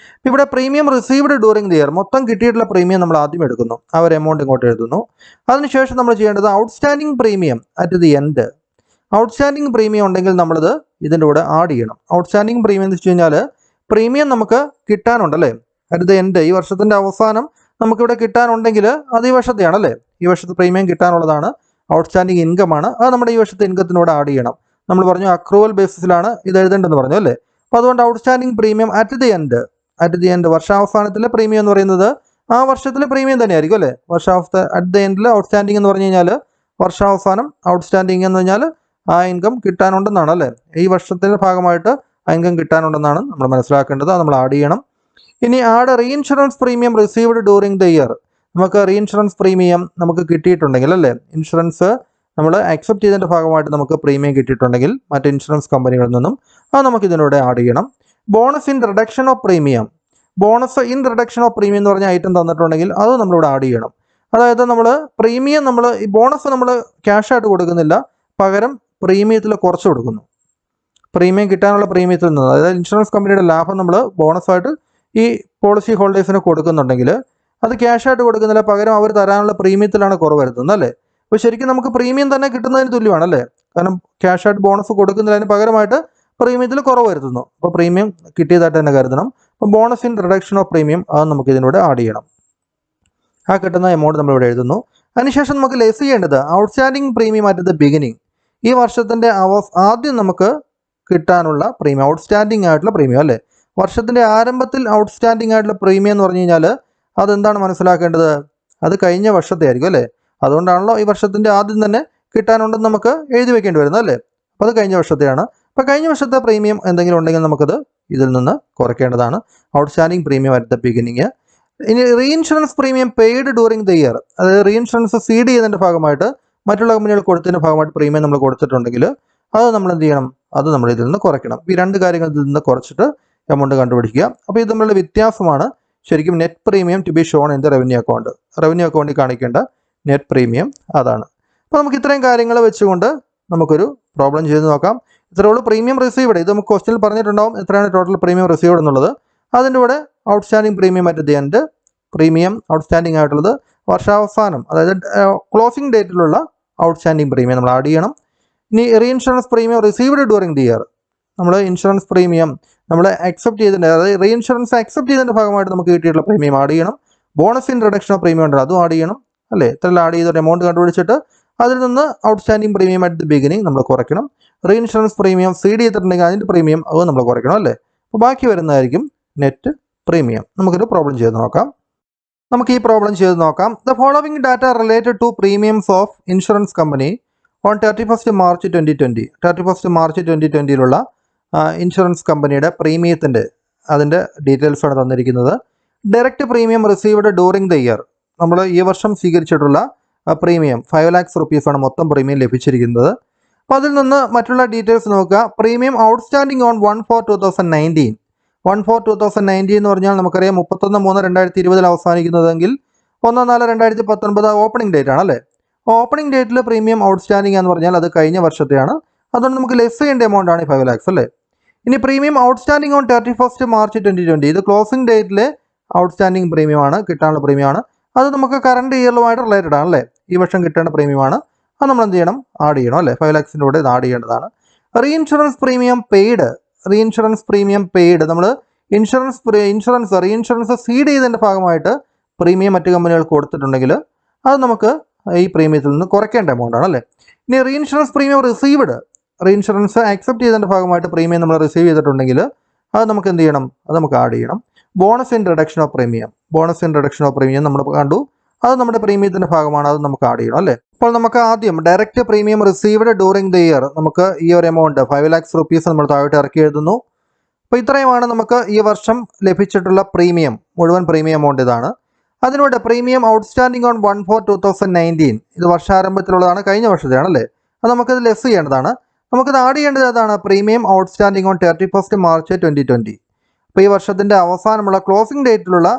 A: ഇവിടെ premium received during the year, മൊത്തം കിട്ടിയിട്ടുള്ള പ്രീമിയം നമ്മൾ ആദ്യം എടുക്കുന്നു, ആ ഒരു എമൗണ്ട് ഇങ്ങോട്ട് എഴുതുന്നു. അതിനുശേഷം നമ്മൾ ചെയ്യേണ്ടത് outstanding premium at the end. Outstanding premium ഉണ്ടെങ്കിൽ നമ്മളിത് ഇതിൻ്റെ കൂടെ ആഡ് ചെയ്യണം. ഔട്ട്സ്റ്റാൻഡിംഗ് പ്രീമിയം എന്ന് വെച്ച് കഴിഞ്ഞാൽ പ്രീമിയം നമുക്ക് കിട്ടാനുണ്ടല്ലേ, അറ്റ് ദി എൻഡ്, ഈ വർഷത്തിൻ്റെ അവസാനം നമുക്കിവിടെ കിട്ടാനുണ്ടെങ്കിൽ അത് ഈ വർഷത്തെയാണല്ലേ, ഈ വർഷത്തെ പ്രീമിയം കിട്ടാനുള്ളതാണ്, ഔട്ട്സ്റ്റാൻഡിംഗ് ഇൻകമാണ്, അത് നമ്മുടെ ഈ വർഷത്തെ ഇൻകത്തിനോട് ആഡ് ചെയ്യണം. നമ്മൾ പറഞ്ഞു അക്രൂവൽ ബേസിസിലാണ് ഇത് എഴുതേണ്ടതെന്ന് പറഞ്ഞു അല്ലേ. അപ്പോൾ അതുകൊണ്ട് outstanding premium at the end വർഷാവസാനത്തിലെ പ്രീമിയം എന്ന് പറയുന്നത് ആ വർഷത്തിലെ പ്രീമിയം തന്നെയായിരിക്കും അല്ലേ. അറ്റ് ദി എൻഡിൽ ഔട്ട്സ്റ്റാൻഡിംഗ് എന്ന് പറഞ്ഞു കഴിഞ്ഞാൽ വർഷാവസാനം, ഔട്ട്സ്റ്റാൻഡിംഗ് എന്ന് പറഞ്ഞാൽ ആ ഇൻകം കിട്ടാനുണ്ടെന്നാണ് അല്ലേ, ഈ വർഷത്തിൻ്റെ ഭാഗമായിട്ട് ആ ഇൻകം കിട്ടാനുണ്ടെന്നാണ് നമ്മൾ മനസ്സിലാക്കേണ്ടത്, അത് നമ്മൾ ആഡ് ചെയ്യണം. ഇനി add re insurance premium received during the year. നമുക്ക് റീ ഇൻഷുറൻസ് പ്രീമിയം നമുക്ക് കിട്ടിയിട്ടുണ്ടെങ്കിൽ അല്ലേ, ഇൻഷുറൻസ് നമ്മൾ അക്സെപ്റ്റ് ചെയ്തതിൻ്റെ ഭാഗമായിട്ട് നമുക്ക് പ്രീമിയം കിട്ടിയിട്ടുണ്ടെങ്കിൽ മറ്റ് ഇൻഷുറൻസ് കമ്പനികളിൽ നിന്നും അത് നമുക്ക് ഇതിനോട് ആഡ് ചെയ്യണം. Bonus in reduction of premium എന്ന് പറഞ്ഞ ഐറ്റം തന്നിട്ടുണ്ടെങ്കിൽ അത് നമ്മളിവിടെ ആഡ് ചെയ്യണം. അതായത് നമ്മൾ പ്രീമിയം ഈ ബോണസ് നമ്മൾ ക്യാഷായിട്ട് കൊടുക്കുന്നില്ല, പകരം പ്രീമിയത്തിൽ കുറച്ച് കൊടുക്കുന്നു. പ്രീമിയം കിട്ടാനുള്ള പ്രീമിയത്തിൽ നിന്ന്, അതായത് ഇൻഷുറൻസ് കമ്പനിയുടെ ലാഭം നമ്മൾ ബോണസായിട്ട് ഈ പോളിസി ഹോൾഡേഴ്സിന് കൊടുക്കുന്നുണ്ടെങ്കിൽ അത് ക്യാഷായിട്ട് കൊടുക്കുന്നില്ല, പകരം അവർ തരാനുള്ള പ്രീമിയത്തിലാണ് കുറവ് വരുത്തുന്നത് അല്ലേ. അപ്പോൾ ശരിക്കും നമുക്ക് പ്രീമിയം തന്നെ കിട്ടുന്നതിന് തുല്യമാണല്ലേ, കാരണം ക്യാഷായിട്ട് ബോണസ് കൊടുക്കുന്നതിന് പകരമായിട്ട് പ്രീമിയത്തിൽ കുറവ് വരുത്തുന്നു. അപ്പോൾ പ്രീമിയം കിട്ടിയതായിട്ട് തന്നെ കരുതണം. അപ്പോൾ bonus in reduction of premium അത് നമുക്ക് ഇതിനോട് ആഡ് ചെയ്യണം. ആ കിട്ടുന്ന എമൗണ്ട് നമ്മളിവിടെ എഴുതുന്നു. അതിനുശേഷം നമുക്ക് ലെസ് ചെയ്യേണ്ടത് outstanding premium at the beginning. ഈ വർഷത്തിൻ്റെ ആദ്യം നമുക്ക് കിട്ടാനുള്ള പ്രീമിയം, ഔട്ട്സ്റ്റാൻഡിംഗ് ആയിട്ടുള്ള പ്രീമിയം അല്ലേ. വർഷത്തിൻ്റെ ആരംഭത്തിൽ ഔട്ട്സ്റ്റാൻഡിംഗ് ആയിട്ടുള്ള പ്രീമിയം എന്ന് പറഞ്ഞു കഴിഞ്ഞാൽ അതെന്താണ് മനസ്സിലാക്കേണ്ടത്, അത് കഴിഞ്ഞ വർഷത്തെ ആയിരിക്കും അല്ലേ. അതുകൊണ്ടാണല്ലോ ഈ വർഷത്തിൻ്റെ ആദ്യം തന്നെ കിട്ടാനുണ്ടെന്ന് നമുക്ക് എഴുതി വെക്കേണ്ടി വരുന്നത് അല്ലേ. അപ്പോൾ അത് കഴിഞ്ഞ വർഷത്തെയാണ്. അപ്പോൾ കഴിഞ്ഞ വർഷത്തെ പ്രീമിയം എന്തെങ്കിലും ഉണ്ടെങ്കിൽ നമുക്കത് ഇതിൽ നിന്ന് കുറയ്ക്കേണ്ടതാണ്. Outstanding premium at the beginning. ഇനി reinsurance premium paid during the year, അതായത് റീ ഇൻഷുറൻസ് സീഡ് ചെയ്തതിൻ്റെ ഭാഗമായിട്ട് മറ്റുള്ള കമ്പനികൾ കൊടുത്തതിൻ്റെ ഭാഗമായിട്ട് പ്രീമിയം നമ്മൾ കൊടുത്തിട്ടുണ്ടെങ്കിൽ അത് നമ്മൾ എന്ത് ചെയ്യണം, അത് നമ്മൾ ഇതിൽ നിന്ന് കുറയ്ക്കണം. ഈ രണ്ട് കാര്യങ്ങൾ ഇതിൽ നിന്ന് കുറച്ചിട്ട് എമൗണ്ട് കണ്ടുപിടിക്കുക. അപ്പോൾ ഇത് തമ്മിലുള്ള വ്യത്യാസമാണ് ശരിക്കും net premium to be shown in the revenue അക്കൗണ്ടിൽ കാണിക്കേണ്ട നെറ്റ് പ്രീമിയം അതാണ്. അപ്പോൾ നമുക്ക് ഇത്രയും കാര്യങ്ങൾ വെച്ചുകൊണ്ട് നമുക്കൊരു പ്രോബ്ലം ചെയ്ത് നോക്കാം. ഇത്രയുള്ളൂ പ്രീമിയം റിസീവ്ഡ്. ഇത് നമുക്ക് ക്വസ്റ്റ്യനിൽ പറഞ്ഞിട്ടുണ്ടാവും എത്രയാണ് ടോട്ടൽ പ്രീമിയം റിസീവ്ഡ് എന്നുള്ളത്. അതിൻ്റെ കൂടെ outstanding premium at the end, premium outstanding ആയിട്ടുള്ളത് വർഷാവസാനം, അതായത് ക്ലോസിംഗ് ഡേറ്റിലുള്ള ഔട്ട്സ്റ്റാൻഡിംഗ് പ്രീമിയം നമ്മൾ ആഡ് ചെയ്യണം. ഇനി reinsurance premium received during the year, നമ്മൾ ഇൻഷുറൻസ് പ്രീമിയം നമ്മൾ അക്സെപ്റ്റ് ചെയ്തിട്ടുണ്ട്, അതായത് റീ ഇൻഷുറൻസ് അക്സെപ്റ്റ് ചെയ്തതിൻ്റെ ഭാഗമായിട്ട് നമുക്ക് കിട്ടിയിട്ടുള്ള പ്രീമിയം ആഡ് ചെയ്യണം. Bonus in reduction of premium ഉണ്ട്, അതും ആഡ് ചെയ്യണം അല്ലേ. ഇത്രയെല്ലാം ആഡ് ചെയ്തൊരു എമൗണ്ട് കണ്ടുപിടിച്ചിട്ട് അതിൽ നിന്ന് outstanding premium at the beginning നമ്മൾ കുറയ്ക്കണം. റീ ഇൻഷുറൻസ് പ്രീമിയം സീഡ് ചെയ്തിട്ടുണ്ടെങ്കിൽ അതിൻ്റെ പ്രീമിയം അത് നമ്മൾ കുറയ്ക്കണം അല്ലേ. അപ്പോൾ ബാക്കി വരുന്നതായിരിക്കും നെറ്റ് പ്രീമിയം. നമുക്കൊരു പ്രോബ്ലം ചെയ്ത് നോക്കാം. നമുക്ക് ഈ പ്രോബ്ലം ചെയ്ത് നോക്കാം. The following data related to premiums of insurance company on 31 March 2020. 31 March 2020 insurance കമ്പനിയുടെ പ്രീമിയത്തിൻ്റെ അതിൻ്റെ ഡീറ്റെയിൽസാണ് തന്നിരിക്കുന്നത്. Direct premium received during the year, നമ്മൾ ഈ വർഷം സ്വീകരിച്ചിട്ടുള്ള പ്രീമിയം 5 lakhs rupees മൊത്തം പ്രീമിയം ലഭിച്ചിരിക്കുന്നത്. അപ്പോൾ അതിൽ നിന്ന് മറ്റുള്ള ഡീറ്റെയിൽസ് നോക്കുക. Premium outstanding on 1/4/2019. 1/4/2019 എന്ന് പറഞ്ഞാൽ നമുക്കറിയാം 31/3/2020 അവസാനിക്കുന്നതെങ്കിൽ 1/4/2019 ഓപ്പണിംഗ് ഡേറ്റ് ആണല്ലേ. ഓപ്പണിംഗ് ഡേറ്റിൽ പ്രീമിയം ഔട്ട്സ്റ്റാൻഡിംഗ് എന്ന് പറഞ്ഞാൽ അത് കഴിഞ്ഞ വർഷത്തെയാണ്. അതുകൊണ്ട് നമുക്ക് ലെസ് ചെയ്യേണ്ട എമൗണ്ട് ആണ് 5 lakhs അല്ലേ. ഇനി പ്രീമിയം ഔട്ട്സ്റ്റാൻഡിംഗ് ഓൺ 31 മാർച്ച് 2020, ഇത് ക്ലോസിംഗ് ഡേറ്റിലെ ഔട്ട്സ്റ്റാൻഡിംഗ് പ്രീമിയമാണ്, കിട്ടാനുള്ള പ്രീമിയമാണ്. അത് നമുക്ക് കറണ്ട് ഇയറിലുമായിട്ട് റിലേറ്റഡ് ആണല്ലേ, ഈ വർഷം കിട്ടേണ്ട പ്രീമിയമാണ്. അത് നമ്മൾ എന്ത് ചെയ്യണം, ആഡ് ചെയ്യണം അല്ലേ. 5 lakhs കൂടെ ഇത് ആഡ് ചെയ്യേണ്ടതാണ്. റീ ഇൻഷുറൻസ് പ്രീമിയം പെയ്ഡ് നമ്മൾ റീ ഇൻഷുറൻസ് സീഡ് ചെയ്തതിൻ്റെ ഭാഗമായിട്ട് പ്രീമിയം മറ്റ് കമ്പനികൾ കൊടുത്തിട്ടുണ്ടെങ്കിൽ അത് നമുക്ക് ഈ പ്രീമിയത്തിൽ നിന്ന് കുറയ്ക്കേണ്ട എമൗണ്ട് ആണല്ലേ. ഇനി reinsurance premium received, re insurance accept ചെയ്തതിൻ്റെ ഭാഗമായിട്ട് പ്രീമിയം നമ്മൾ റിസീവ് ചെയ്തിട്ടുണ്ടെങ്കിൽ അത് നമുക്ക് എന്ത് ചെയ്യണം, അത് നമുക്ക് ആഡ് ചെയ്യണം. Bonus in reduction of premium നമ്മൾ കണ്ടു, അത് നമ്മുടെ പ്രീമിയത്തിൻ്റെ ഭാഗമാണ്, അത് നമുക്ക് ആഡ് ചെയ്യണം അല്ലേ. അപ്പോൾ നമുക്ക് ആദ്യം direct premium received during the year, നമുക്ക് ഈ ഒരു എമൗണ്ട് 5 lakhs rupees നമ്മൾ താഴോട്ട് ഇറക്കി എഴുതുന്നു. അപ്പോൾ ഇത്രയുമാണ് നമുക്ക് ഈ വർഷം ലഭിച്ചിട്ടുള്ള പ്രീമിയം, മുഴുവൻ പ്രീമിയം എമൗണ്ട് ഇതാണ്. അതിനോട് പ്രീമിയം ഔട്ട്സ്റ്റാൻഡിംഗ് ഓൺ 1/4/2019 ഇത് വർഷാരംഭത്തിലുള്ളതാണ്, കഴിഞ്ഞ വർഷത്തെയാണല്ലേ. അത് നമുക്കിത് ലെസ് ചെയ്യേണ്ടതാണ്. നമുക്കിത് ആഡ് ചെയ്യേണ്ടത് ഏതാണ്? Premium outstanding on 31 March 2020. അപ്പോൾ ഈ വർഷത്തിൻ്റെ അവസാനമുള്ള ക്ലോസിംഗ് ഡേറ്റിലുള്ള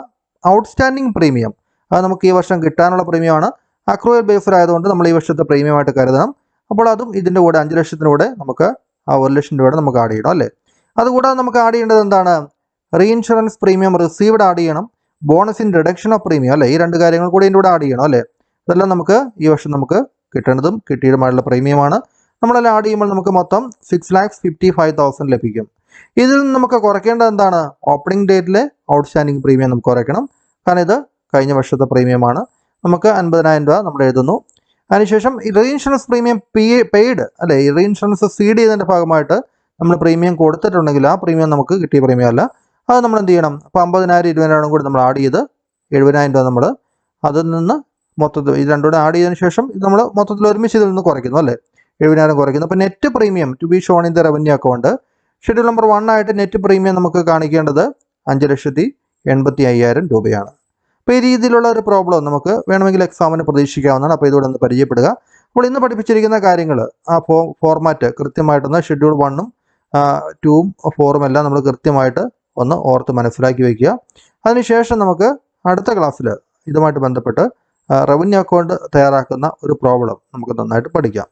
A: ഔട്ട്സ്റ്റാൻഡിംഗ് പ്രീമിയം അത് നമുക്ക് ഈ വർഷം കിട്ടാനുള്ള പ്രീമിയമാണ്. അക്രൂവൽ ബേസ്ഡ് ആയതുകൊണ്ട് നമ്മൾ ഈ വർഷത്തെ പ്രീമിയമായിട്ട് കരുതണം. അപ്പോൾ അതും ഇതിൻ്റെ കൂടെ 5 ലക്ഷത്തിൻ്റെ കൂടെ നമുക്ക് ആ 1 ലക്ഷം രൂപയുടെ നമുക്ക് ആഡ് ചെയ്യണം അല്ലേ. അതുകൂടാതെ നമുക്ക് ആഡ് ചെയ്യേണ്ടത് എന്താണ്? റീഇൻഷുറൻസ് പ്രീമിയം റിസീവ്ഡ് ആഡ് ചെയ്യണം, bonus in reduction of premium അല്ലേ. ഈ 2 കാര്യങ്ങൾ കൂടി ഇതിൻ്റെ കൂടെ ആഡ് ചെയ്യണം അല്ലേ. ഇതെല്ലാം നമുക്ക് ഈ വർഷം നമുക്ക് കിട്ടേണ്ടതും കിട്ടിയതുമായിട്ടുള്ള പ്രീമിയമാണ്. നമ്മളെല്ലാം ആഡ് ചെയ്യുമ്പോൾ നമുക്ക് മൊത്തം 6,55,000 ലഭിക്കും. ഇതിൽ നിന്ന് നമുക്ക് കുറയ്ക്കേണ്ടത് എന്താണ്? ഓപ്പണിംഗ് ഡേറ്റിലെ ഔട്ട്സ്റ്റാൻഡിംഗ് പ്രീമിയം നമുക്ക് കുറയ്ക്കണം. കാരണം ഇത് കഴിഞ്ഞ വർഷത്തെ പ്രീമിയമാണ്. നമുക്ക് 50,000 രൂപ നമ്മൾ എഴുതുന്നു. അതിനുശേഷം റീഇൻഷുറൻസ് പ്രീമിയം പെയ്ഡ് അല്ലേ, ഈ റീഇൻഷുറൻസ് സീഡ് ചെയ്തതിൻ്റെ ഭാഗമായിട്ട് നമ്മൾ പ്രീമിയം കൊടുത്തിട്ടുണ്ടെങ്കിൽ ആ പ്രീമിയം നമുക്ക് കിട്ടിയ പ്രീമിയം അല്ല, അത് നമ്മൾ എന്ത് ചെയ്യണം? അപ്പോൾ 50,000 20,000 കൂടി നമ്മൾ ആഡ് ചെയ്ത് 70,000 രൂപ നമ്മൾ അതിൽ നിന്ന് മൊത്തത്തിൽ ഇത് രണ്ടും കൂടെ ആഡ് ചെയ്തതിന് ശേഷം ഇത് നമ്മൾ മൊത്തത്തിൽ ഒരുമിച്ച് ഇതിൽ നിന്ന് കുറയ്ക്കുന്നു അല്ലേ, 70,000 കുറയ്ക്കുന്നു. അപ്പോൾ net premium to be shown in the revenue account schedule number 1 ആയിട്ട് നെറ്റ് പ്രീമിയം നമുക്ക് കാണിക്കേണ്ടത് 5,85,000 രൂപയാണ്. അപ്പോൾ ഈ രീതിയിലുള്ള ഒരു പ്രോബ്ലം നമുക്ക് വേണമെങ്കിൽ എക്സാമിന് പ്രതീക്ഷിക്കാവുന്നതാണ്. അപ്പോൾ ഇതോടെ ഒന്ന് പരിചയപ്പെടുക. അപ്പോൾ ഇന്ന് പഠിപ്പിച്ചിരിക്കുന്ന കാര്യങ്ങൾ ആ ഫോർമാറ്റ് കൃത്യമായിട്ടൊന്ന് ഷെഡ്യൂൾ 1ഉം 2ഉം 4ഉം എല്ലാം നമ്മൾ കൃത്യമായിട്ട് ഒന്ന് ഓർത്ത് മനസ്സിലാക്കി വയ്ക്കുക. അതിനുശേഷം നമുക്ക് അടുത്ത ക്ലാസ്സിൽ ഇതുമായിട്ട് ബന്ധപ്പെട്ട് റവന്യൂ അക്കൗണ്ട് തയ്യാറാക്കുന്ന ഒരു പ്രോബ്ലം നമുക്ക് നന്നായിട്ട് പഠിക്കാം.